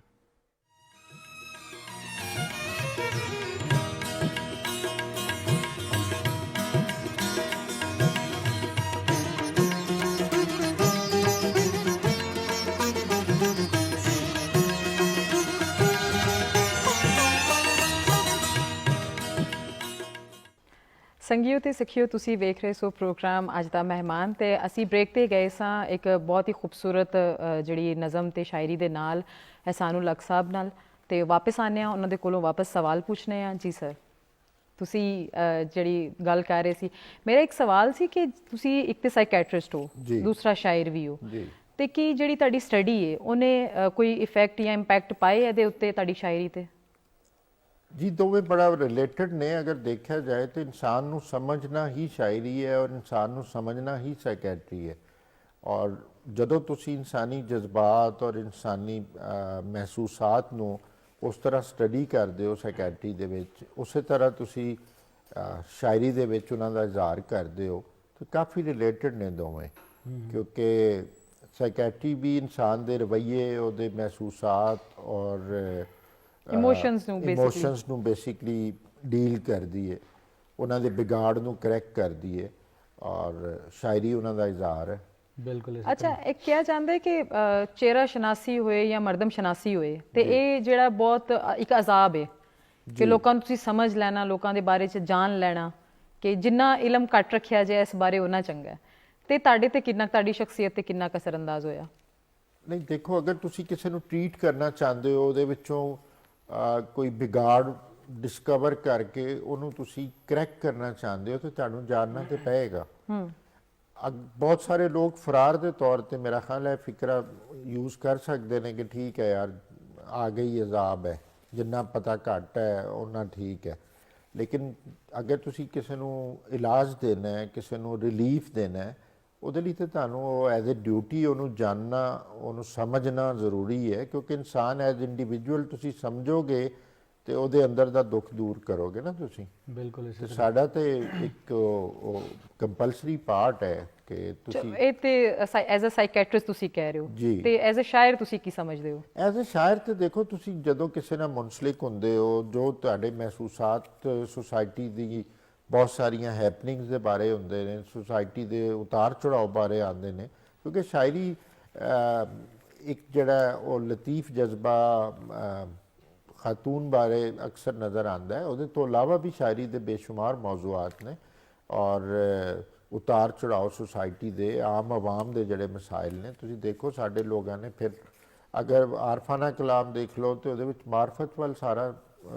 ਸੰਗੀਓ ਤੇ ਸਿੱਖਿਓ, ਤੁਸੀਂ ਵੇਖ ਰਹੇ ਸੋ ਪ੍ਰੋਗਰਾਮ ਅੱਜ ਦਾ ਮਹਿਮਾਨ। ਤੇ ਅਸੀਂ ਬ੍ਰੇਕ ਤੇ ਗਏ ਸਾਂ ਇੱਕ ਬਹੁਤ ਹੀ ਖੂਬਸੂਰਤ ਜਿਹੜੀ ਨਜ਼ਮ ਤੇ ਸ਼ਾਇਰੀ ਦੇ ਨਾਲ ਇਹਸਾਨੁਲ ਹਕ ਸਾਹਿਬ ਨਾਲ, ਤੇ ਵਾਪਸ ਆਨੇ ਆ ਉਹਨਾਂ ਦੇ ਕੋਲੋਂ ਵਾਪਸ ਸਵਾਲ ਪੁੱਛਣੇ ਆ। ਜੀ ਸਰ, ਤੁਸੀਂ ਜਿਹੜੀ ਗੱਲ ਕਰ ਰਹੇ ਸੀ, ਮੇਰਾ ਇੱਕ ਸਵਾਲ ਸੀ ਕਿ ਤੁਸੀਂ ਇੱਕ ਤੇ ਸਾਈਕੈਟ੍ਰਿਸਟ ਹੋ, ਦੂਸਰਾ ਸ਼ਾਇਰ ਵੀ ਹੋ, ਤੇ ਕੀ ਜਿਹੜੀ ਤੁਹਾਡੀ ਸਟੱਡੀ ਹੈ ਉਹਨੇ ਕੋਈ ਇਫੈਕਟ ਜਾਂ ਇੰਪੈਕਟ ਪਾਏ ਇਹਦੇ ਉੱਤੇ ਤੁਹਾਡੀ ਸ਼ਾਇਰੀ ਤੇ? ਜੀ ਦੋਵੇਂ ਬੜਾ ਰਿਲੇਟਡ ਨੇ। ਅਗਰ ਦੇਖਿਆ ਜਾਏ ਤਾਂ ਇਨਸਾਨ ਨੂੰ ਸਮਝਣਾ ਹੀ ਸ਼ਾਇਰੀ ਹੈ ਔਰ ਇਨਸਾਨ ਨੂੰ ਸਮਝਣਾ ਹੀ ਸਾਈਕੈਟਰੀ ਹੈ। ਔਰ ਜਦੋਂ ਤੁਸੀਂ ਇਨਸਾਨੀ ਜਜ਼ਬਾਤ ਔਰ ਇਨਸਾਨੀ ਮਹਿਸੂਸਾਤ ਨੂੰ ਉਸ ਤਰ੍ਹਾਂ ਸਟੱਡੀ ਕਰਦੇ ਹੋ ਸਾਈਕੈਟਰੀ ਦੇ ਵਿੱਚ, ਉਸੇ ਤਰ੍ਹਾਂ ਤੁਸੀਂ ਸ਼ਾਇਰੀ ਦੇ ਵਿੱਚ ਉਹਨਾਂ ਦਾ ਇਜ਼ਹਾਰ ਕਰਦੇ ਹੋ, ਤਾਂ ਕਾਫੀ ਰਿਲੇਟਡ ਨੇ ਦੋਵੇਂ। ਕਿਉਂਕਿ ਸਾਈਕੈਟਰੀ ਵੀ ਇਨਸਾਨ ਦੇ ਰਵੱਈਏ, ਉਹਦੇ ਮਹਿਸੂਸਾਤ ਔਰ ਇਮੋਸ਼ਨਸ ਨੂੰ ਬੇਸਿਕਲੀ ਡੀਲ ਕਰਦੀ ਹੈ, ਉਹਨਾਂ ਦੇ ਵਿਗਾੜ ਨੂੰ ਕਰੈਕਟ ਕਰਦੀ ਹੈ, ਔਰ ਸ਼ਾਇਰੀ ਉਹਨਾਂ ਦਾ ਇਜ਼ਹਾਰ ਹੈ। ਬਿਲਕੁਲ ਅੱਛਾ, ਇੱਕ ਕਿਹਾ ਜਾਂਦਾ ਹੈ ਕਿ ਚਿਹਰਾ ਸ਼ਨਾਸੀ ਹੋਏ ਜਾਂ ਮਰਦਮ ਸ਼ਨਾਸੀ ਹੋਏ ਤੇ ਇਹ ਜਿਹੜਾ ਬਹੁਤ ਇੱਕ ਅਜ਼ਾਬ ਹੈ ਕਿ ਲੋਕਾਂ ਨੂੰ ਤੁਸੀਂ ਸਮਝ ਲੈਣਾ, ਲੋਕਾਂ ਦੇ ਬਾਰੇ 'ਚ ਜਾਣ ਲੈਣਾ, ਕਿ ਜਿੰਨਾ ਇਲਮ ਘੱਟ ਰੱਖਿਆ ਜਾਏ ਇਸ ਬਾਰੇ ਉਹਨਾਂ ਚੰਗਾ ਹੈ। ਤੇ ਤੁਹਾਡੇ ਤੇ ਕਿੰਨਾ, ਤੁਹਾਡੀ ਸ਼ਖਸੀਅਤ ਤੇ ਕਿੰਨਾ ਅਸਰ ਅੰਦਾਜ਼ ਹੋਇਆ? ਨਹੀਂ ਦੇਖੋ, ਅਗਰ ਤੁਸੀਂ ਕਿਸੇ ਨੂੰ ਟ੍ਰੀਟ ਕਰਨਾ ਚਾਹੁੰਦੇ ਹੋ, ਉਹਦੇ ਵਿੱਚੋਂ ਕੋਈ ਵਿਗਾੜ ਡਿਸਕਵਰ ਕਰਕੇ ਉਹਨੂੰ ਤੁਸੀਂ ਕਰੈਕਟ ਕਰਨਾ ਚਾਹੁੰਦੇ ਹੋ, ਤੇ ਤੁਹਾਨੂੰ ਜਾਣਨਾ ਤੇ ਪਏਗਾ। ਬਹੁਤ ਸਾਰੇ ਲੋਕ ਫਰਾਰ ਦੇ ਤੌਰ ਤੇ ਮੇਰਾ ਖਿਆਲ ਹੈ ਫਿਕਰਾ ਯੂਜ਼ ਕਰ ਸਕਦੇ ਨੇ ਕਿ ਠੀਕ ਹੈ ਯਾਰ, ਆ ਗਈ ਅਜ਼ਾਬ ਹੈ, ਜਿੰਨਾ ਪਤਾ ਘੱਟ ਹੈ ਉਹਨਾਂ ਠੀਕ ਹੈ। ਲੇਕਿਨ ਅਗਰ ਤੁਸੀਂ ਕਿਸੇ ਨੂੰ ਇਲਾਜ ਦੇਣਾ ਹੈ, ਕਿਸੇ ਨੂੰ ਰਿਲੀਫ ਦੇਣਾ ਹੈ, ਉਹਦੇ ਲਈ ਤਾਂ ਤੁਹਾਨੂੰ ਉਹ ਐਜ਼ ਏ ਡਿਊਟੀ ਉਹਨੂੰ ਜਾਣਨਾ, ਉਹਨੂੰ ਸਮਝਣਾ ਜ਼ਰੂਰੀ ਹੈ। ਕਿਉਂਕਿ ਇਨਸਾਨ ਐਜ਼ ਇੰਡੀਵਿਜੂਅਲ ਤੁਸੀਂ ਸਮਝੋਗੇ ਤੇ ਉਹਦੇ ਅੰਦਰ ਦਾ ਦੁੱਖ ਦੂਰ ਕਰੋਗੇ ਨਾ ਤੁਸੀਂ। ਬਿਲਕੁਲ ਤੇ ਸਾਡਾ ਤੇ ਇੱਕ ਕੰਪਲਸਰੀ ਪਾਰਟ ਹੈ ਕਿ ਤੁਸੀਂ ਇਹ ਤੇ ਐਜ਼ ਅ ਸਾਈਕੈਟ੍ਰਿਸਟ ਤੁਸੀਂ ਕਹਿ ਰਹੇ ਹੋ, ਜੀ। ਤੇ ਐਜ਼ ਅ ਸ਼ਾਇਰ ਤੁਸੀਂ ਕੀ ਸਮਝਦੇ ਹੋ? ਐਜ਼ ਅ ਸ਼ਾਇਰ ਤੇ ਦੇਖੋ, ਤੁਸੀਂ ਜਦੋਂ ਕਿਸੇ ਨਾਲ ਮੁਨਸਲਿਕ ਹੁੰਦੇ ਹੋ, ਜੋ ਤੁਹਾਡੇ ਮਹਿਸੂਸਾਤ ਸੁਸਾਇਟੀ ਦੀ ਬਹੁਤ ਸਾਰੀਆਂ ਹੈਪਨਿੰਗਸ ਦੇ ਬਾਰੇ ਹੁੰਦੇ ਨੇ, ਸੁਸਾਇਟੀ ਦੇ ਉਤਾਰ ਚੜਾਓ ਬਾਰੇ ਆਉਂਦੇ ਨੇ। ਕਿਉਂਕਿ ਸ਼ਾਇਰੀ ਇੱਕ ਜਿਹੜਾ ਉਹ ਲਤੀਫ ਜਜ਼ਬਾ ਖਾਤੂਨ ਬਾਰੇ ਅਕਸਰ ਨਜ਼ਰ ਆਉਂਦਾ ਹੈ। ਉਹਦੇ ਤੋਂ ਇਲਾਵਾ ਵੀ ਸ਼ਾਇਰੀ ਦੇ ਬੇਸ਼ੁਮਾਰ ਮੌਜ਼ੂਆਤ ਨੇ, ਔਰ ਉਤਾਰ ਚੜਾਓ ਸੁਸਾਇਟੀ ਦੇ, ਆਮ ਆਵਾਮ ਦੇ ਜਿਹੜੇ ਮਸਾਇਲ ਨੇ। ਤੁਸੀਂ ਦੇਖੋ ਸਾਡੇ ਲੋਕਾਂ ਨੇ, ਫਿਰ ਅਗਰ ਆਰਫਾਨਾ ਕਲਾਮ ਦੇਖ ਲਓ ਤੇ ਉਹਦੇ ਵਿੱਚ ਮਾਰਫਤ ਵੱਲ ਸਾਰਾ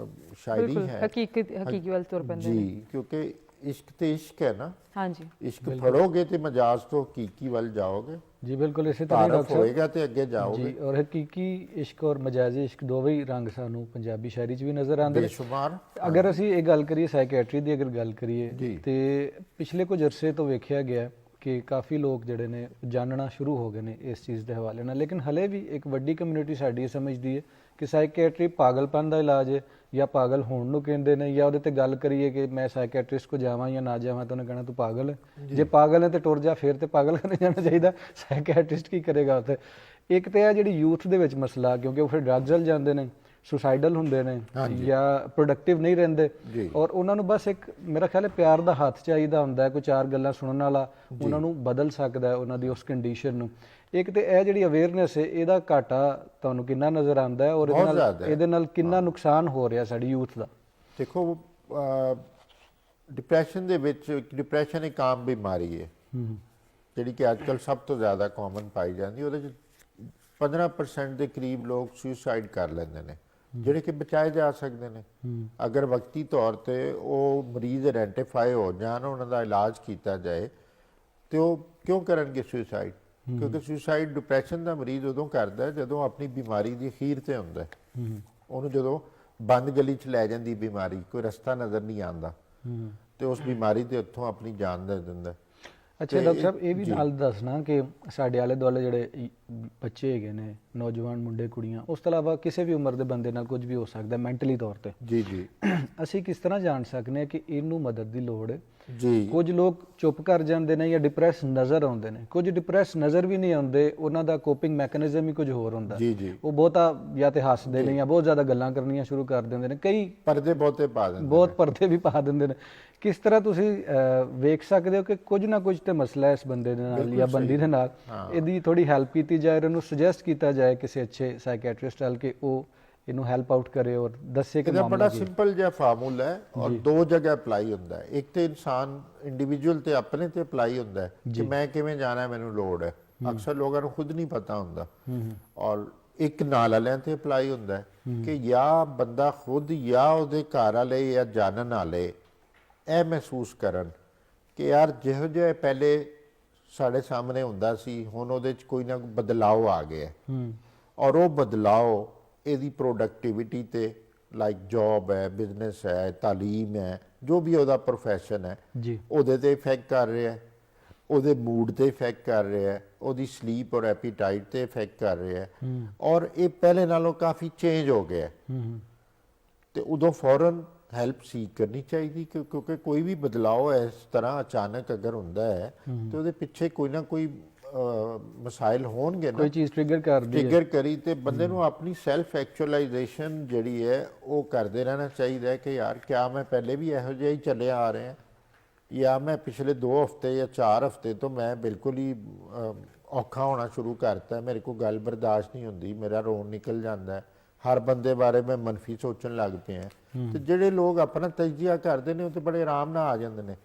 ਸ਼ਾਇਰੀ ਹੈ, ਹਕੀਕੀ ਵੱਲ ਤੁਰ ਪੈਂਦੇ ਨੇ ਜੀ। ਕਿਉਂਕਿ ਇਸ਼ਕ ਤੇ ਇਸ਼ਕ ਹੈ ਨਾ। ਹਾਂਜੀ, ਇਸ਼ਕ ਫੜੋਗੇ ਤੇ ਮਜਾਜ਼ ਤੋਂ ਹਕੀਕੀ ਵੱਲ ਜਾਓਗੇ। ਜੀ ਬਿਲਕੁਲ ਇਸੇ ਤਰ੍ਹਾਂ ਤਾਰਫ ਹੋਏਗਾ ਤੇ ਅੱਗੇ ਜਾਓਗੇ ਜੀ। ਔਰ ਹਕੀਕੀ ਇਸ਼ਕ ਔਰ ਮਜਾਜ਼ੀ ਇਸ਼ਕ ਦੋਵੇਂ ਹੀ ਰੰਗ ਸਾਨੂੰ ਪੰਜਾਬੀ ਸ਼ਾਇਰੀ 'ਚ ਵੀ ਨਜ਼ਰ ਆਉਂਦੇ ਨੇ ਬੇਸ਼ੁਮਾਰ। ਅਗਰ ਅਸੀਂ ਇਹ ਗੱਲ ਕਰੀਏ ਸਾਈਕੈਟਰੀ ਦੀ, ਅਗਰ ਗੱਲ ਕਰੀਏ ਤੇ ਪਿਛਲੇ ਕੁਝ ਅਰਸੇ ਤੋਂ ਵੇਖਿਆ ਗਿਆ ਕਿ ਕਾਫੀ ਲੋਕ ਜਿਹੜੇ ਨੇ ਜਾਣਨਾ ਸ਼ੁਰੂ ਹੋ ਗਏ ਨੇ ਇਸ ਚੀਜ਼ ਦੇ ਹਵਾਲੇ ਨਾਲ। ਲੇਕਿਨ ਹਲੇ ਵੀ ਇੱਕ ਵੱਡੀ ਕਮਿਊਨਿਟੀ ਸਾਡੀ ਸਮਝਦੀ ਹੈ ਕਿ ਸਾਈਕੈਟਰੀ ਪਾਗਲਪਨ ਦਾ ਇਲਾਜ ਹੈ, ਜਾਂ ਪਾਗਲ ਹੋਣ ਨੂੰ ਕਹਿੰਦੇ ਨੇ, ਜਾਂ ਉਹਦੇ ਤੇ ਗੱਲ ਕਰੀਏ ਕਿ ਮੈਂ ਸਾਈਕੈਟਰਿਸਟ ਕੋ ਜਾਵਾਂ ਜਾਂ ਨਾ ਜਾਵਾਂ ਤਾਂ ਉਹਨੇ ਕਹਿਣਾ ਤੂੰ ਪਾਗਲ ਹੈ, ਜੇ ਪਾਗਲ ਹੈ ਤੇ ਟੁਰ ਜਾ, ਫਿਰ ਤੇ ਪਾਗਲ ਕਰਨੇ ਜਾਣਾ ਚਾਹੀਦਾ, ਸਾਈਕੈਟਰਿਸਟ ਕੀ ਕਰੇਗਾ ਉੱਥੇ। ਇੱਕ ਤੇ ਇਹ ਜਿਹੜੀ ਯੂਥ ਦੇ ਵਿੱਚ ਮਸਲਾ, ਕਿਉਂਕਿ ਉਹ ਫਿਰ ਡਰੱਗਸ ਵੱਲ ਜਾਂਦੇ ਨੇ, ਸੁਸਾਈਡਲ ਹੁੰਦੇ ਨੇ, ਜਾਂ ਪ੍ਰੋਡਕਟਿਵ ਨਹੀਂ ਰਹਿੰਦੇ, ਔਰ ਉਹਨਾਂ ਨੂੰ ਬਸ ਇੱਕ ਮੇਰਾ ਖਿਆਲ ਹੈ ਪਿਆਰ ਦਾ ਹੱਥ ਚਾਹੀਦਾ ਹੁੰਦਾ ਹੈ, ਕੋਈ ਚਾਰ ਗੱਲਾਂ ਸੁਣਨ ਵਾਲਾ ਉਹਨਾਂ ਨੂੰ ਬਦਲ ਸਕਦਾ ਹੈ ਉਹਨਾਂ ਦੀ ਉਸ ਕੰਡੀਸ਼ਨ ਨੂੰ। ਇੱਕ ਤੇ ਇਹ ਜਿਹੜੀ ਅਵੇਅਰਨੈਸ ਹੈ, ਇਹਦਾ ਘਾਟਾ ਤੁਹਾਨੂੰ ਕਿੰਨਾ ਨਜ਼ਰ ਆਉਂਦਾ ਹੈ, ਔਰ ਇਹਦੇ ਨਾਲ ਕਿੰਨਾ ਨੁਕਸਾਨ ਹੋ ਰਿਹਾ ਸਾਡੀ ਯੂਥ ਦਾ? ਦੇਖੋ, ਡਿਪਰੈਸ਼ਨ ਦੇ ਵਿੱਚ, ਡਿਪਰੈਸ਼ਨ ਇੱਕ ਆਮ ਬਿਮਾਰੀ ਹੈ ਜਿਹੜੀ ਕਿ ਅੱਜ ਕੱਲ੍ਹ ਸਭ ਤੋਂ ਜ਼ਿਆਦਾ ਕਾਮਨ ਪਾਈ ਜਾਂਦੀ। ਉਹਦੇ 'ਚ 15% ਦੇ ਕਰੀਬ ਲੋਕ ਸੁਸਾਈਡ ਕਰ ਲੈਂਦੇ ਨੇ, ਜਿਹੜੇ ਕਿ ਬਚਾਏ ਜਾ ਸਕਦੇ ਨੇ ਅਗਰ ਵਕਤੀ ਤੌਰ ਤੇ ਉਹ ਮਰੀਜ਼ ਆਇਡੈਂਟੀਫਾਈ ਹੋ ਜਾਣ, ਉਹਨਾਂ ਦਾ ਇਲਾਜ ਕੀਤਾ ਜਾਏ। ਤੇ ਉਹ ਕਿਉਂ ਕਰਨਗੇ ਸੁਸਾਈਡ? ਕਿਉਂਕਿ ਸੁਸਾਈਡ ਡਿਪਰੈਸ਼ਨ ਦਾ ਮਰੀਜ਼ ਉਦੋਂ ਕਰਦਾ ਜਦੋਂ ਆਪਣੀ ਬਿਮਾਰੀ ਦੀ ਅਖੀਰ ਤੇ ਹੁੰਦਾ, ਉਹਨੂੰ ਜਦੋਂ ਬੰਦ ਗਲੀ 'ਚ ਲੈ ਜਾਂਦੀ ਬਿਮਾਰੀ, ਕੋਈ ਰਸਤਾ ਨਜ਼ਰ ਨਹੀਂ ਆਉਂਦਾ, ਤੇ ਉਸ ਬਿਮਾਰੀ ਦੇ ਉੱਥੋਂ ਆਪਣੀ ਜਾਨ ਦੇ ਦਿੰਦਾ। ਅੱਛਾ ਡਾਕਟਰ ਸਾਹਿਬ, ਇਹ ਵੀ ਨਾਲ ਦੱਸਣਾ ਕਿ ਸਾਡੇ ਆਲੇ ਦੁਆਲੇ ਜਿਹੜੇ ਬੱਚੇ ਹੈਗੇ ਨੇ, ਨੌਜਵਾਨ ਮੁੰਡੇ ਕੁੜੀਆਂ, ਉਸ ਤੋਂ ਇਲਾਵਾ ਕਿਸੇ ਵੀ ਉਮਰ ਦੇ ਬੰਦੇ ਨਾਲ ਕੁਝ ਵੀ ਹੋ ਸਕਦਾ ਮੈਂਟਲੀ ਤੌਰ ਤੇ, ਜੀ ਅਸੀਂ ਕਿਸ ਤਰ੍ਹਾਂ ਜਾਣ ਸਕਦੇ ਹਾਂ ਕਿ ਇਹਨੂੰ ਮਦਦ ਦੀ ਲੋੜ ਹੈ? ਜੀ, ਕੁਝ ਲੋਕ ਚੁੱਪ ਕਰ ਜਾਂਦੇ ਨੇ ਜਾਂ ਡਿਪਰੈਸ ਨਜ਼ਰ ਆਉਂਦੇ ਨੇ, ਕੁਝ ਡਿਪਰੈਸ ਨਜ਼ਰ ਵੀ ਨਹੀਂ ਆਉਂਦੇ, ਉਹਨਾਂ ਦਾ ਕੋਪਿੰਗ ਮੈਕੈਨਿਜ਼ਮ ਹੀ ਕੁਝ ਹੋਰ ਹੁੰਦਾ। ਉਹ ਬਹੁਤਾ ਜਾਂ ਤੇ ਹੱਸਦੇ ਨੇ ਜਾਂ ਬਹੁਤ ਜ਼ਿਆਦਾ ਗੱਲਾਂ ਕਰਨੀਆਂ ਸ਼ੁਰੂ ਕਰ ਦਿੰਦੇ ਨੇ, ਕਈ ਪਰਦੇ ਬਹੁਤੇ ਪਾ ਦਿੰਦੇ ਨੇ, ਬਹੁਤ ਪਰਦੇ ਵੀ ਪਾ ਦਿੰਦੇ ਨੇ। ਕਿਸ ਤਰ੍ਹਾਂ ਤੁਸੀਂ ਵੇਖ ਸਕਦੇ ਹੋ ਕਿ ਕੁਝ ਨਾ ਕੁਝ ਤੇ ਮਸਲਾ ਹੈ ਇਸ ਬੰਦੇ ਦੇ ਨਾਲ ਜਾਂ ਬੰਦੀ ਦੇ ਨਾਲ, ਇਹਦੀ ਥੋੜੀ ਹੈਲਪ ਕੀਤੀ ਜਾਏ, ਉਹਨੂੰ ਸੁਜੈਸਟ ਕੀਤਾ ਜਾਏ ਕਿਸੇ ਅੱਛੇ ਸਾਈਕੈਟਰਿਸਟ ਨਾਲ ਕਿ ਉਹ ਇਹਨੂੰ ਹੈਲਪ ਆਊਟ ਕਰੇ ਔਰ ਦੱਸੇ ਕਿ ਇਹਦਾ ਬੜਾ ਸਿੰਪਲ ਜਿਹਾ ਫਾਰਮੂਲਾ ਹੈ ਔਰ ਦੋ ਜਗ੍ਹਾ ਅਪਲਾਈ ਹੁੰਦਾ ਹੈ। ਇੱਕ ਤੇ ਇਨਸਾਨ ਇੰਡੀਵਿਜੂਅਲ ਤੇ ਆਪਣੇ ਤੇ ਅਪਲਾਈ ਹੁੰਦਾ ਹੈ ਕਿ ਮੈਂ ਕਿਵੇਂ ਜਾਣਾ, ਮੈਨੂੰ ਲੋੜ ਹੈ। ਅਕਸਰ ਲੋਕਾਂ ਨੂੰ ਖੁਦ ਨਹੀਂ ਪਤਾ ਹੁੰਦਾ। ਔਰ ਇੱਕ ਨਾਲ ਵਾਲਿਆਂ ਤੇ ਅਪਲਾਈ ਹੁੰਦਾ ਹੈ ਕਿ ਜਾਂ ਬੰਦਾ ਖੁਦ ਜਾਂ ਉਹਦੇ ਘਰ ਵਾਲੇ ਜਾਂ ਜਾਣਨ ਵਾਲੇ ਇਹ ਮਹਿਸੂਸ ਕਰਨ ਕਿ ਯਾਰ ਜਿਹੋ ਜਿਹਾ ਪਹਿਲੇ ਸਾਡੇ ਸਾਹਮਣੇ ਹੁੰਦਾ ਸੀ, ਹੁਣ ਉਹਦੇ 'ਚ ਕੋਈ ਨਾ ਕੋਈ ਬਦਲਾਅ ਆ ਗਿਆ, ਔਰ ਉਹ ਬਦਲਾਅ ਇਹਦੀ ਪ੍ਰੋਡਕਟਿਵਿਟੀ ਤੇ, ਲਾਈਕ ਜੌਬ ਹੈ, ਬਿਜ਼ਨਸ ਹੈ, ਤਾਲੀਮ ਹੈ, ਜੋ ਵੀ ਉਹਦਾ ਪ੍ਰੋਫੈਸ਼ਨ ਹੈ, ਉਹਦੇ ਤੇ ਇਫੈਕਟ ਕਰ ਰਿਹਾ, ਉਹਦੇ ਮੂਡ ਤੇ ਇਫੈਕਟ ਕਰ ਰਿਹਾ, ਉਹਦੀ ਸਲੀਪ ਔਰ ਐਪੀਟਾਈਟ ਤੇ ਇਫੈਕਟ ਕਰ ਰਿਹਾ, ਔਰ ਇਹ ਪਹਿਲੇ ਨਾਲੋਂ ਕਾਫੀ ਚੇਂਜ ਹੋ ਗਿਆ। ਤੇ ਉਦੋਂ ਫੌਰਨ ਹੈਲਪ ਸੀਕ ਕਰਨੀ ਚਾਹੀਦੀ, ਕਿਉਂਕਿ ਕੋਈ ਵੀ ਬਦਲਾਅ ਇਸ ਤਰ੍ਹਾਂ ਅਚਾਨਕ ਅਗਰ ਹੁੰਦਾ ਹੈ ਤੇ ਉਹਦੇ ਪਿੱਛੇ ਕੋਈ ਨਾ ਕੋਈ ਮਸਾਇਲ ਹੋਣਗੇ ਨਾ, ਕੋਈ ਚੀਜ਼ ਟ੍ਰਿਗਰ ਕਰੀ। ਤੇ ਬੰਦੇ ਨੂੰ ਆਪਣੀ ਸੈਲਫ ਐਕਚੁਅਲਾਈਜੇਸ਼ਨ ਜਿਹੜੀ ਹੈ ਉਹ ਕਰਦੇ ਰਹਿਣਾ ਚਾਹੀਦਾ ਹੈ ਕਿ ਯਾਰ ਕਿਆ ਮੈਂ ਪਹਿਲੇ ਵੀ ਇਹੋ ਜਿਹਾ ਹੀ ਚੱਲਿਆ ਆ ਰਿਹਾ, ਜਾਂ ਮੈਂ ਪਿਛਲੇ 2 ਹਫ਼ਤੇ ਜਾਂ 4 ਹਫ਼ਤੇ ਤੋਂ ਮੈਂ ਬਿਲਕੁਲ ਹੀ ਔਖਾ ਹੋਣਾ ਸ਼ੁਰੂ ਕਰਤਾ, ਮੇਰੇ ਕੋਲ ਗੱਲ ਬਰਦਾਸ਼ਤ ਨਹੀਂ ਹੁੰਦੀ, ਮੇਰਾ ਰੋਣ ਨਿਕਲ ਜਾਂਦਾ ਹੈ, ਹਰ ਬੰਦੇ ਬਾਰੇ ਮੈਂ ਮਨਫੀ ਸੋਚਣ ਲੱਗ ਪਿਆ। ਤੇ ਜਿਹੜੇ ਲੋਕ ਆਪਣਾ ਤਜਜ਼ੀਆ ਕਰਦੇ ਨੇ ਉਹ ਤੇ ਬੜੇ ਆਰਾਮ ਨਾਲ ਆ ਜਾਂਦੇ ਨੇ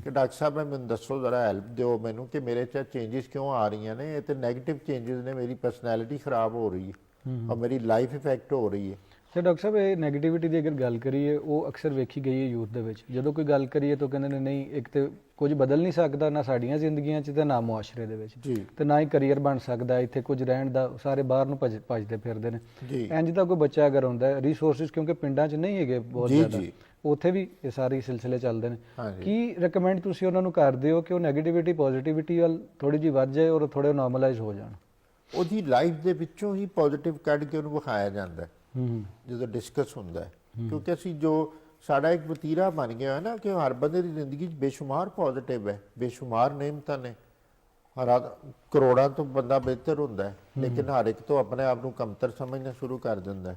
ਕਿ ਡਾਕਟਰ ਸਾਹਿਬ ਮੈਨੂੰ ਦੱਸੋ, ਜ਼ਰਾ ਹੈਲਪ ਦਿਓ ਮੈਨੂੰ ਕਿ ਮੇਰੇ 'ਚ ਚੇਂਜਸ ਕਿਉਂ ਆ ਰਹੀਆਂ ਨੇ, ਇਹ ਤੇ ਨੈਗੇਟਿਵ ਚੇਂਜਸ ਨੇ, ਮੇਰੀ ਪਰਸਨੈਲਿਟੀ ਖਰਾਬ ਹੋ ਰਹੀ ਹੈ ਔਰ ਮੇਰੀ ਲਾਈਫ ਇਫੈਕਟ ਹੋ ਰਹੀ ਹੈ। ਤੇ ਡਾਕਟਰ ਸਾਹਿਬ ਇਹ ਨੈਗੇਟਿਵਿਟੀ ਦੀ ਅਗਰ ਗੱਲ ਕਰੀਏ ਉਹ ਅਕਸਰ ਵੇਖੀ ਗਈ ਹੈ ਯੂਥ ਦੇ ਵਿੱਚ, ਜਦੋਂ ਕੋਈ ਗੱਲ ਕਰੀਏ ਤਾਂ ਕਹਿੰਦੇ ਨੇ ਨਹੀਂ ਇੱਕ ਤੇ ਕੁਝ ਬਦਲ ਨਹੀਂ ਸਕਦਾ ਨਾ ਸਾਡੀਆਂ ਜ਼ਿੰਦਗੀਆਂ 'ਚ ਤੇ ਨਾ ਮੁਆਸ਼ਰੇ ਦੇ ਵਿੱਚ, ਜੀ ਤੇ ਨਾ ਹੀ ਕਰੀਅਰ ਬਣ ਸਕਦਾ ਇੱਥੇ ਕੁਝ ਰਹਿਣ ਦਾ, ਸਾਰੇ ਬਾਹਰ ਨੂੰ ਭੱਜਦੇ ਫਿਰਦੇ ਨੇ। ਜੀ ਇੰਜ ਦਾ ਕੋਈ ਬੱਚਾ ਅਗਰ ਹੁੰਦਾ ਹੈ, ਰਿਸੋਰਸਿਸ ਕਿਉਂਕਿ ਪਿੰਡਾਂ 'ਚ ਨਹੀਂ ਹੈਗੇ ਬਹੁਤ ਜੀ ਜ਼ਿਆਦਾ, ਜੀ ਉੱਥੇ ਵੀ ਇਹ ਸਾਰੇ ਸਿਲਸਿਲੇ ਚੱਲਦੇ ਨੇ। ਹਾਂਜੀ। ਕੀ ਰეკਮੈਂਡ ਤੁਸੀਂ ਉਹਨਾਂ ਨੂੰ ਕਰਦੇ ਹੋ ਕਿ ਉਹ ਨੈਗੇਟਿਵਿਟੀ ਪੋਜ਼ਿਟਿਵਿਟੀ ਵੱਲ ਥੋੜੀ ਜਿਹੀ ਵੱਧ ਜਾਏ ਔਰ ਥੋੜੇ ਨਾਰਮਲਾਈਜ਼ ਹੋ ਜਾਣ? ਉਹਦੀ ਲਾਈਫ ਦੇ ਵਿੱਚੋਂ ਹੀ ਪੋਜ਼ਿਟਿਵ ਕੱਢ ਕੇ ਉਹਨੂੰ ਵਿਖਾਇਆ ਜਾਂਦਾ ਹੈ ਹੂੰ ਜਦੋਂ ਡਿਸਕਸ ਹੁੰਦਾ ਹੈ, ਕਿਉਂਕਿ ਅਸੀਂ ਜੋ ਸਾਡਾ ਇੱਕ ਵਤੀਰਾ ਬਣ ਗਿਆ ਹੈ ਨਾ ਕਿ ਹਰ ਬੰਦੇ ਦੀ ਜ਼ਿੰਦਗੀ 'ਚ ਬੇਸ਼ੁਮਾਰ ਪੋਜ਼ਿਟਿਵ ਹੈ, ਬੇਸ਼ੁਮਾਰ ਨੇਮਤਾਂ ਨੇ, ਕਰੋੜਾਂ ਤੋਂ ਬੰਦਾ ਬਿਹਤਰ ਹੁੰਦਾ ਹੈ, ਲੇਕਿਨ ਹਰ ਇੱਕ ਤੋਂ ਆਪਣੇ ਆਪ ਨੂੰ ਕਮਤਰ ਸਮਝਣਾ ਸ਼ੁਰੂ ਕਰ ਦਿੰਦਾ ਹੈ।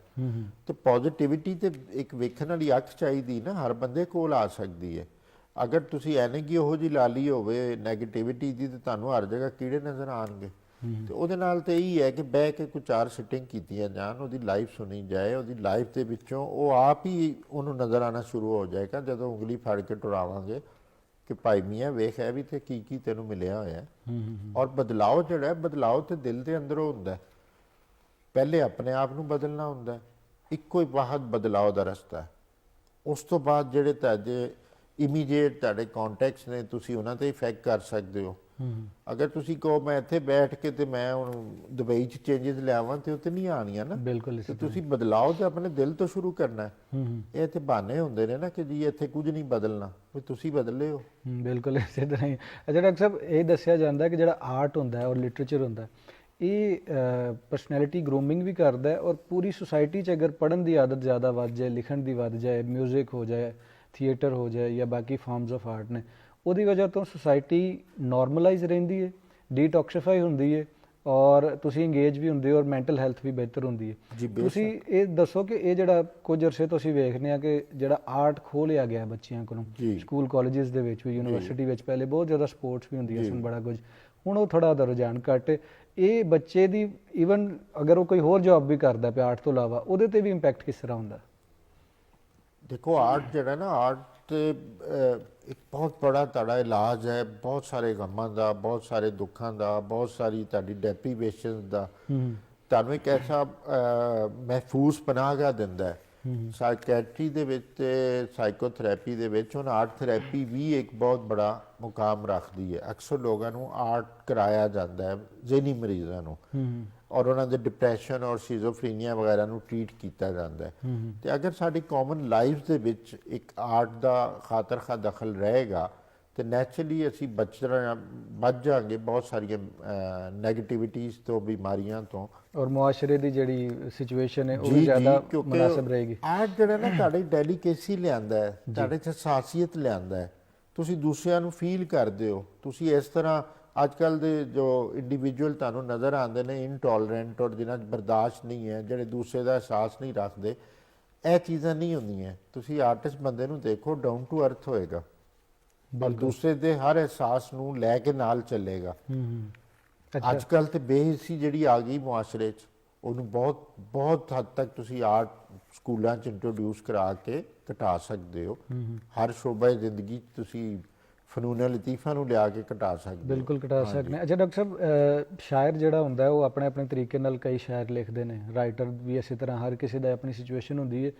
ਤੇ ਪੋਜ਼ਿਟਿਵਿਟੀ ਤੇ ਇੱਕ ਵੇਖਣ ਵਾਲੀ ਅੱਖ ਚਾਹੀਦੀ ਨਾ, ਹਰ ਬੰਦੇ ਕੋਲ ਆ ਸਕਦੀ ਹੈ। ਅਗਰ ਤੁਸੀਂ ਐਨਰਜੀ ਉਹੋ ਜਿਹੀ ਲਾਲੀ ਹੋਵੇ ਨੈਗੇਟਿਵਿਟੀ ਦੀ ਤੇ ਤੁਹਾਨੂੰ ਹਰ ਜਗ੍ਹਾ ਕੀੜੇ ਨਜ਼ਰ ਆਉਣਗੇ। ਤੇ ਉਹਦੇ ਨਾਲ ਤੇ ਇਹੀ ਹੈ ਕਿ ਬਹਿ ਕੇ ਕੋਈ 4 ਸਿਟਿੰਗ ਕੀਤੀਆਂ ਜਾਣ, ਉਹਦੀ ਲਾਈਫ ਸੁਣੀ ਜਾਏ, ਉਹਦੀ ਲਾਈਫ ਦੇ ਵਿੱਚੋਂ ਉਹ ਆਪ ਹੀ ਉਹਨੂੰ ਨਜ਼ਰ ਆਉਣਾ ਸ਼ੁਰੂ ਹੋ ਜਾਏਗਾ ਜਦੋਂ ਉਂਗਲੀ ਫੜ ਕੇ ਟੁਰਾਵਾਂਗੇ ਕਿ ਭਾਈ ਮੀਆਂ ਵੇਖ ਹੈ ਵੀ ਤੇ ਕੀ ਕੀ ਤੈਨੂੰ ਮਿਲਿਆ ਹੋਇਆ ਹੈ। ਔਰ ਬਦਲਾਓ ਜਿਹੜਾ ਹੈ, ਬਦਲਾਓ ਤੇ ਦਿਲ ਦੇ ਅੰਦਰੋਂ ਹੁੰਦਾ ਹੈ, ਪਹਿਲੇ ਆਪਣੇ ਆਪ ਨੂੰ ਬਦਲਣਾ ਹੁੰਦਾ ਹੈ, ਇੱਕੋ ਹੀ ਵਾਹਦ ਬਦਲਾਓ ਦਾ ਰਸਤਾ ਹੈ। ਉਸ ਤੋਂ ਬਾਅਦ ਜਿਹੜੇ ਤੁਹਾਡੇ ਇਮੀਡੀਏਟ ਤੁਹਾਡੇ ਕੰਟੈਕਟਸ ਨੇ ਤੁਸੀਂ ਉਹਨਾਂ ਤੇ ਇਫੈਕਟ ਕਰ ਸਕਦੇ ਹੋ। ਅਗਰ ਤੁਸੀਂ ਕਹੋ ਮੈਂ ਇੱਥੇ ਬੈਠ ਕੇ ਤੇ ਮੈਂ ਹੁਣ ਦੁਬਈ 'ਚ ਚੇਂਜਸ ਲਿਆਵਾਂ ਤੇ ਉਹ ਤੇ ਨਹੀਂ ਆਉਣੀਆਂ ਨਾ। ਬਿਲਕੁਲ ਤੇ ਤੁਸੀਂ ਬਦਲਾਓ ਤੇ ਆਪਣੇ ਦਿਲ ਤੋਂ ਸ਼ੁਰੂ ਕਰਨਾ ਹੈ। ਇਹ ਤੇ ਬਹਾਨੇ ਹੁੰਦੇ ਨੇ ਨਾ ਕਿ ਜੀ ਇੱਥੇ ਕੁਝ ਨਹੀਂ ਬਦਲਣਾ, ਵੀ ਤੁਸੀਂ ਬਦਲੇ ਹੋ। ਬਿਲਕੁਲ ਇਸੇ ਤਰ੍ਹਾਂ ਹੀ। ਅੱਛਾ ਡਾਕਟਰ ਸਾਹਿਬ ਇਹ ਦੱਸਿਆ ਜਾਂਦਾ ਕਿ ਜਿਹੜਾ ਆਰਟ ਹੁੰਦਾ ਹੈ ਔਰ ਲਿਟਰੇਚਰ ਹੁੰਦਾ ਹੈ ਇਹ ਪਰਸਨੈਲਿਟੀ ਗਰੂਮਿੰਗ ਵੀ ਕਰਦਾ ਹੈ, ਔਰ ਪੂਰੀ ਸੁਸਾਇਟੀ 'ਚ ਅਗਰ ਪੜ੍ਹਨ ਦੀ ਆਦਤ ਜ਼ਿਆਦਾ ਵੱਧ ਜਾਏ, ਲਿਖਣ ਦੀ ਵੱਧ ਜਾਏ, ਮਿਊਜ਼ਿਕ ਹੋ ਜਾਏ, ਥੀਏਟਰ ਹੋ ਜਾਏ ਜਾਂ ਬਾਕੀ ਫਾਰਮਸ ਆਫ ਆਰਟ ਨੇ, ਉਹਦੀ ਵਜ੍ਹਾ ਤੋਂ ਸੁਸਾਇਟੀ ਨਾਰਮਲਾਈਜ਼ ਰਹਿੰਦੀ ਹੈ, ਡੀਟੌਕਸੀਫਾਈ ਹੁੰਦੀ ਹੈ ਔਰ ਤੁਸੀਂ ਇੰਗੇਜ ਵੀ ਹੁੰਦੇ ਹੋ ਔਰ ਮੈਂਟਲ ਹੈਲਥ ਵੀ ਬਿਹਤਰ ਹੁੰਦੀ ਹੈ। ਜੀ ਤੁਸੀਂ ਇਹ ਦੱਸੋ ਕਿ ਇਹ ਜਿਹੜਾ ਕੁਝ ਅਰਸੇ ਤੋਂ ਅਸੀਂ ਵੇਖਦੇ ਹਾਂ ਕਿ ਜਿਹੜਾ ਆਰਟ ਖੋਹ ਲਿਆ ਗਿਆ ਬੱਚਿਆਂ ਕੋਲੋਂ, ਜੀ ਸਕੂਲ ਕਾਲਜਸ ਦੇ ਵਿੱਚ ਵੀ, ਯੂਨੀਵਰਸਿਟੀ ਵਿੱਚ ਪਹਿਲੇ ਬਹੁਤ ਜ਼ਿਆਦਾ ਸਪੋਰਟਸ ਵੀ ਹੁੰਦੀਆਂ ਸਨ, ਬੜਾ ਕੁਝ, ਹੁਣ ਉਹ ਥੋੜਾ ਦਾ ਰੁਝਾਨ ਘੱਟ ਹੈ। ਇਹ ਬੱਚੇ ਦੀ ਈਵਨ ਅਗਰ ਉਹ ਕੋਈ ਹੋਰ ਜੌਬ ਵੀ ਕਰਦਾ ਪਿਆ ਆਰਟ ਤੋਂ ਇਲਾਵਾ, ਉਹਦੇ ਤੇ ਵੀ ਇੰਪੈਕਟ ਕਿਸ ਤਰ੍ਹਾਂ ਹੁੰਦਾ? ਦੇਖੋ ਆਰਟ ਜਿਹੜਾ ਨਾ, ਆਰਟ ਤੇ ਇੱਕ ਬਹੁਤ ਬੜਾ ਤੁਹਾਡਾ ਇਲਾਜ ਹੈ ਬਹੁਤ ਸਾਰੇ ਗਮਾਂ ਦਾ, ਬਹੁਤ ਸਾਰੇ ਦੁੱਖਾਂ ਦਾ, ਬਹੁਤ ਸਾਰੀ ਤੁਹਾਡੀ ਡੈਪਰੀਵੇਸ਼ਨ ਦਾ, ਤੁਹਾਨੂੰ ਇੱਕ ਐਸਾ ਮਹਿਫੂਜ਼ ਪਨਾਹਗਾਹ ਦਿੰਦਾ ਹੈ। ਸਾਈਕੈਟਰੀ ਦੇ ਵਿੱਚ ਤੇ ਸਾਈਕੋਥੈਰੇਪੀ ਦੇ ਵਿੱਚ ਹੁਣ ਆਰਟ ਥੈਰੇਪੀ ਵੀ ਇੱਕ ਬਹੁਤ ਬੜਾ ਮੁਕਾਮ ਰੱਖਦੀ ਹੈ। ਅਕਸਰ ਲੋਕਾਂ ਨੂੰ ਆਰਟ ਕਰਾਇਆ ਜਾਂਦਾ ਹੈ, ਜ਼ਿਹਨੀ ਮਰੀਜ਼ਾਂ ਨੂੰ, ਔਰ ਉਹਨਾਂ ਦੇ ਡਿਪਰੈਸ਼ਨ ਔਰ ਸ਼ਿਜ਼ੋਫਰੀਨੀਆ ਵਗੈਰਾ ਨੂੰ ਟ੍ਰੀਟ ਕੀਤਾ ਜਾਂਦਾ ਹੈ। ਤੇ ਅਗਰ ਸਾਡੀ ਕਾਮਨ ਲਾਈਫ ਦੇ ਵਿੱਚ ਇੱਕ ਆਰਟ ਦਾ ਖਾਤਰ ਖਾ ਦਖਲ ਰਹੇਗਾ ਤੇ ਨੈਚੁਰਲੀ ਅਸੀਂ ਬਚ ਜਾਵਾਂਗੇ ਬਹੁਤ ਸਾਰੀਆਂ ਨੈਗੇਟਿਵਿਟੀਜ਼ ਤੋਂ, ਬਿਮਾਰੀਆਂ ਤੋਂ, ਔਰ ਮੁਆਸ਼ਰੇ ਦੀ ਜਿਹੜੀ ਸਿਚੁਏਸ਼ਨ ਹੈ ਉਹ ਵੀ ਜ਼ਿਆਦਾ ਮੁਨਾਸਿਬ ਰਹੇਗੀ। ਆਰਟ ਜਿਹੜਾ ਨਾ ਤੁਹਾਡੀ ਡੈਲੀਕੇਸੀ ਲਿਆਂਦਾ ਹੈ, ਤੁਹਾਡੇ 'ਚ ਹਸਾਸੀਅਤ ਲਿਆਂਦਾ ਹੈ, ਤੁਸੀਂ ਦੂਸਰਿਆਂ ਨੂੰ ਫੀਲ ਕਰਦੇ ਹੋ। ਤੁਸੀਂ ਇਸ ਤਰ੍ਹਾਂ ਅੱਜ ਕੱਲ੍ਹ ਦੇ ਜੋ ਇੰਡੀਵਿਜੂਅਲ ਤੁਹਾਨੂੰ ਨਜ਼ਰ ਆਉਂਦੇ ਨੇ ਇਨਟੋਲਰੈਂਟ ਔਰ ਜਿਨ੍ਹਾਂ 'ਚ ਬਰਦਾਸ਼ਤ ਨਹੀਂ ਹੈ, ਜਿਹੜੇ ਦੂਸਰੇ ਦਾ ਅਹਿਸਾਸ ਨਹੀਂ ਰੱਖਦੇ, ਇਹ ਚੀਜ਼ਾਂ ਨਹੀਂ ਹੁੰਦੀਆਂ। ਤੁਸੀਂ ਆਰਟਿਸਟ ਬੰਦੇ ਨੂੰ ਦੇਖੋ, ਡਾਊਨ ਟੂ ਅਰਥ ਹੋਏਗਾ ਔਰ ਦੂਸਰੇ ਦੇ ਹਰ ਅਹਿਸਾਸ ਨੂੰ ਲੈ ਕੇ ਨਾਲ ਚੱਲੇਗਾ। ਅੱਜ ਕੱਲ੍ਹ ਤੇ ਬੇਹਿੱਸੀ ਜਿਹੜੀ ਆ ਗਈ ਮੁਆਸ਼ਰੇ 'ਚ, ਉਹਨੂੰ ਬਹੁਤ ਬਹੁਤ ਹੱਦ ਤੱਕ ਤੁਸੀਂ ਆਰਟ ਸਕੂਲਾਂ 'ਚ ਇੰਟਰੋਡਿਊਸ ਕਰਾ ਕੇ ਘਟਾ ਸਕਦੇ ਹੋ। ਹਰ ਸ਼ੋਬਾ ਜ਼ਿੰਦਗੀ 'ਚ ਤੁਸੀਂ ਫਨੂਨ ਲਤੀਫਾ ਨੂੰ ਲਿਆ ਕੇ ਘਟਾ ਸਕਦੇ ਹੋ। ਬਿਲਕੁਲ ਘਟਾ ਸਕਦੇ। ਅੱਛਾ ਡਾਕਟਰ ਸਾਹਿਬ ਸ਼ਾਇਰ ਜਿਹੜਾ ਹੁੰਦਾ ਉਹ ਆਪਣੇ ਆਪਣੇ ਤਰੀਕੇ ਨਾਲ ਕਈ ਸ਼ਾਇਰ ਲਿਖਦੇ ਨੇ, ਰਾਈਟਰ ਵੀ ਇਸੇ ਤਰ੍ਹਾਂ, ਹਰ ਕਿਸੇ ਦਾ ਆਪਣੀ ਸਿਚੁਏਸ਼ਨ ਹੁੰਦੀ ਹੈ।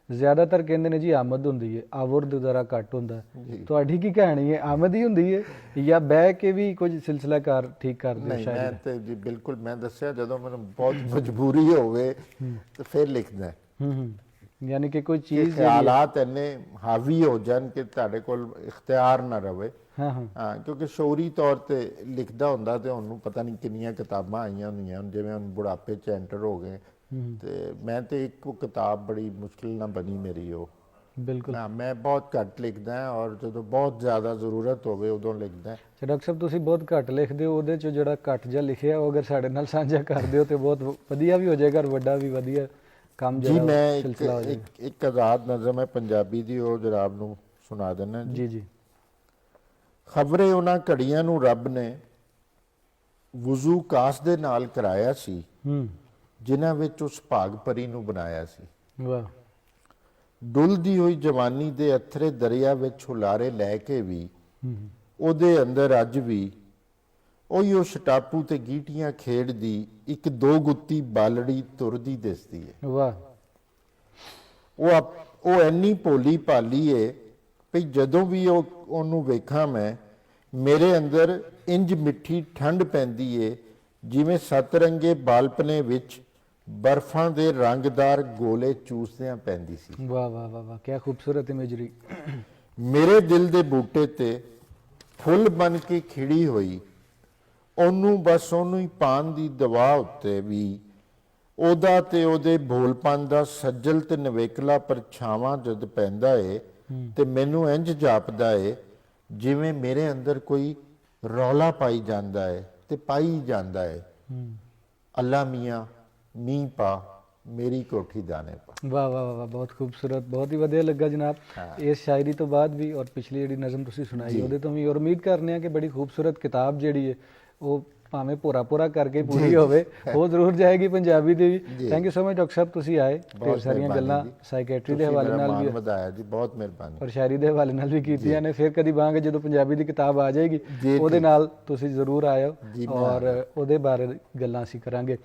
ਜ਼ਿਆਦਾਤਰ ਕਹਿੰਦੇ ਨੇ ਜੀ ਆਮਦ ਹੁੰਦੀ ਹੈ, ਆਵਰਦ ਜ਼ਰਾ ਘੱਟ ਹੁੰਦਾ। ਤੁਹਾਡੀ ਕੀ ਕਹਾਣੀ ਹੈ, ਆਮਦ ਹੀ ਹੁੰਦੀ ਹੈ ਜਾਂ ਬਹਿ ਕੇ ਵੀ ਕੁਝ ਸਿਲਸਿਲਾਕਾਰ ਠੀਕ ਕਰਦੇ ਹੋ? ਮੈਂ ਤੇ ਜੀ ਬਿਲਕੁਲ, ਮੈਂ ਦੱਸਿਆ ਜਦੋਂ ਮੈਨੂੰ ਬਹੁਤ ਮਜਬੂਰੀ ਹੋਵੇ ਤੇ ਫਿਰ ਲਿਖਦਾ। ਯਾਨੀ ਕਿ ਕੋਈ ਚੀਜ਼ ਹਾਲਾਤ ਇੰਨੇ ਹਾਵੀ ਹੋ ਜਾਣ ਕਿ ਤੁਹਾਡੇ ਕੋਲ ਇਖਤਿਆਰ ਨਾ ਰਵੇ। ਹਾਂ, ਕਿਉਂਕਿ ਸ਼ੌਰੀ ਤੌਰ ਤੇ ਲਿਖਦਾ ਹੁੰਦਾ ਤੇ ਉਹਨੂੰ ਪਤਾ ਨਹੀਂ ਕਿੰਨੀਆਂ ਕਿਤਾਬਾਂ ਆਈਆਂ ਹੁੰਦੀਆਂ, ਜਿਵੇਂ ਹੁਣ ਬੁਢਾਪੇ 'ਚ ਐਂਟਰ ਹੋ ਗਏ ਤੇ ਮੈਂ ਤੇ ਇੱਕ ਕਿਤਾਬ ਬੜੀ ਮੁਸ਼ਕਿਲ ਨਾਲ ਬਣੀ ਮੇਰੀ ਉਹ। ਬਿਲਕੁਲ ਮੈਂ ਬਹੁਤ ਘੱਟ ਲਿਖਦਾ ਔਰ ਜਦੋਂ ਬਹੁਤ ਜ਼ਿਆਦਾ ਜ਼ਰੂਰਤ ਹੋਵੇ ਉਦੋਂ ਲਿਖਦਾ। ਡਾਕਟਰ ਸਾਹਿਬ ਤੁਸੀਂ ਬਹੁਤ ਘੱਟ ਲਿਖਦੇ ਹੋ, ਉਹਦੇ 'ਚ ਜਿਹੜਾ ਘੱਟ ਜਿਹਾ ਲਿਖਿਆ ਉਹ ਅਗਰ ਸਾਡੇ ਨਾਲ ਸਾਂਝਾ ਕਰਦੇ ਹੋ ਤੇ ਬਹੁਤ ਵਧੀਆ ਵੀ ਹੋ ਜਾਏਗਾ ਔਰ ਵੱਡਾ ਵੀ ਵਧੀਆ ਕੰਮ ਜੀ। ਮੈਂ ਇੱਕ ਆਜ਼ਾਦ ਨਜ਼ਮ ਹੈ ਪੰਜਾਬੀ ਦੀ, ਉਹ ਜਨਾਬ ਨੂੰ ਸੁਣਾ ਦਿੰਦਾ। ਜੀ ਜੀ। ਖਬਰੇ ਉਹਨਾਂ ਘੜੀਆਂ ਨੂੰ ਰੱਬ ਨੇ ਵਜ਼ੂ ਕਾਸ ਦੇ ਨਾਲ ਕਰਾਇਆ ਸੀ ਜਿਨ੍ਹਾਂ ਵਿੱਚ ਉਸ ਭਾਗ ਪਰੀ ਨੂੰ ਬਣਾਇਆ ਸੀ। ਵਾਹ। ਡੁੱਲਦੀ ਹੋਈ ਜਵਾਨੀ ਦੇ ਅਥਰੇ ਦਰਿਆ ਵਿੱਚ ਹੁਲਾਰੇ ਲੈ ਕੇ ਵੀ ਉਹਦੇ ਅੰਦਰ ਅੱਜ ਵੀ ਉਹੀ ਉਹ ਸ਼ਟਾਪੂ ਤੇ ਗੀਟੀਆਂ ਖੇਡਦੀ ਇੱਕ ਦੋ ਗੁੱਤੀ ਬਾਲੜੀ ਤੁਰਦੀ ਦਿਸਦੀ ਹੈ। ਵਾਹ। ਉਹ ਇੰਨੀ ਭੋਲੀ ਭਾਲੀ ਏ ਵੀ ਜਦੋਂ ਵੀ ਉਹਨੂੰ ਵੇਖਾਂ ਮੈਂ, ਮੇਰੇ ਅੰਦਰ ਇੰਜ ਮਿੱਠੀ ਠੰਡ ਪੈਂਦੀ ਏ ਜਿਵੇਂ ਸਤਰੰਗੇ ਬਾਲਪਨੇ ਵਿੱਚ ਬਰਫਾਂ ਦੇ ਰੰਗਦਾਰ ਗੋਲੇ ਚੂਸਦਿਆਂ ਪੈਂਦੀ ਸੀ। ਵਾਹ ਵਾਹ ਵਾਹ ਵਾਹ, ਕੀ ਖੂਬਸੂਰਤ ਇਮੇਜਰੀ। ਮੇਰੇ ਦਿਲ ਦੇ ਬੂਟੇ ਤੇ ਫੁੱਲ ਬਣ ਕੇ ਖਿੜੀ ਹੋਈ, ਉਹਨੂੰ ਹੀ ਪਾਣ ਦੀ ਦਵਾ ਉੱਤੇ ਵੀ ਉਹਦਾ ਤੇ ਉਹਦੇ ਭੋਲਪਨ ਦਾ ਸੱਜਲ ਤੇ ਨਵੇਕਲਾ ਪਰਛਾਵਾਂ ਜਦ ਪੈਂਦਾ ਏ ਤੇ ਮੈਨੂੰ ਇੰਜ ਜਾਪਦਾ ਏ ਜਿਵੇਂ ਮੇਰੇ ਅੰਦਰ ਕੋਈ ਰੌਲਾ ਪਾਈ ਜਾਂਦਾ ਏ ਤੇ ਪਾਈ ਜਾਂਦਾ ਏ, ਅੱਲਾ ਮੀਆਂ ਮੀਂਹ ਪਾ ਮੇਰੀ ਕੋਠੀ ਦਾਣੇ ਪਾ। ਵਾਹ ਵਾਹ ਵਾਹ, ਬਹੁਤ ਖੂਬਸੂਰਤ, ਬਹੁਤ ਹੀ ਵਧੀਆ ਲੱਗਾ ਜਨਾਬ ਇਸ ਸ਼ਾਇਰੀ ਤੋਂ ਬਾਅਦ ਵੀ, ਔਰ ਪਿਛਲੀ ਜਿਹੜੀ ਨਜ਼ਮ ਤੁਸੀਂ ਸੁਣਾਈ ਉਹਦੇ ਤੋਂ ਵੀ, ਔਰ ਉਮੀਦ ਕਰਨੇ ਆ ਕਿ ਬੜੀ ਖੂਬਸੂਰਤ ਕਿਤਾਬ ਜਿਹੜੀ ਹੈ ਉਹ ਭਾਵੇਂ ਭੋਰਾ ਕਰਕੇ ਪੂਰੀ ਹੋਵੇ, ਉਹ ਜ਼ਰੂਰ ਜਾਏਗੀ ਪੰਜਾਬੀ ਦੇ ਵੀ। Thank you so much doctor sahib, ਤੁਸੀਂ ਆਏ, ਢੇਰ ਸਾਰੀਆਂ ਗੱਲਾਂ ਸਾਈਕੈਟਰੀ ਦੇ ਹਵਾਲੇ ਨਾਲ ਵੀ ਵਧਾਇਆ ਜੀ, ਬਹੁਤ ਮਿਹਰਬਾਨੀ, ਔਰ ਸ਼ਾਇਰੀ ਦੇ ਹਵਾਲੇ ਨਾਲ ਵੀ ਕੀਤੀਆਂ ਨੇ। ਫਿਰ ਕਦੀ ਬਾਂਗੇ ਜਦੋਂ ਪੰਜਾਬੀ ਦੀ ਕਿਤਾਬ ਆ ਜਾਏਗੀ ਉਹਦੇ ਨਾਲ ਤੁਸੀਂ ਜ਼ਰੂਰ ਆਇਓ ਔਰ ਉਹਦੇ ਬਾਰੇ ਗੱਲਾਂ ਅਸੀਂ ਕਰਾਂਗੇ।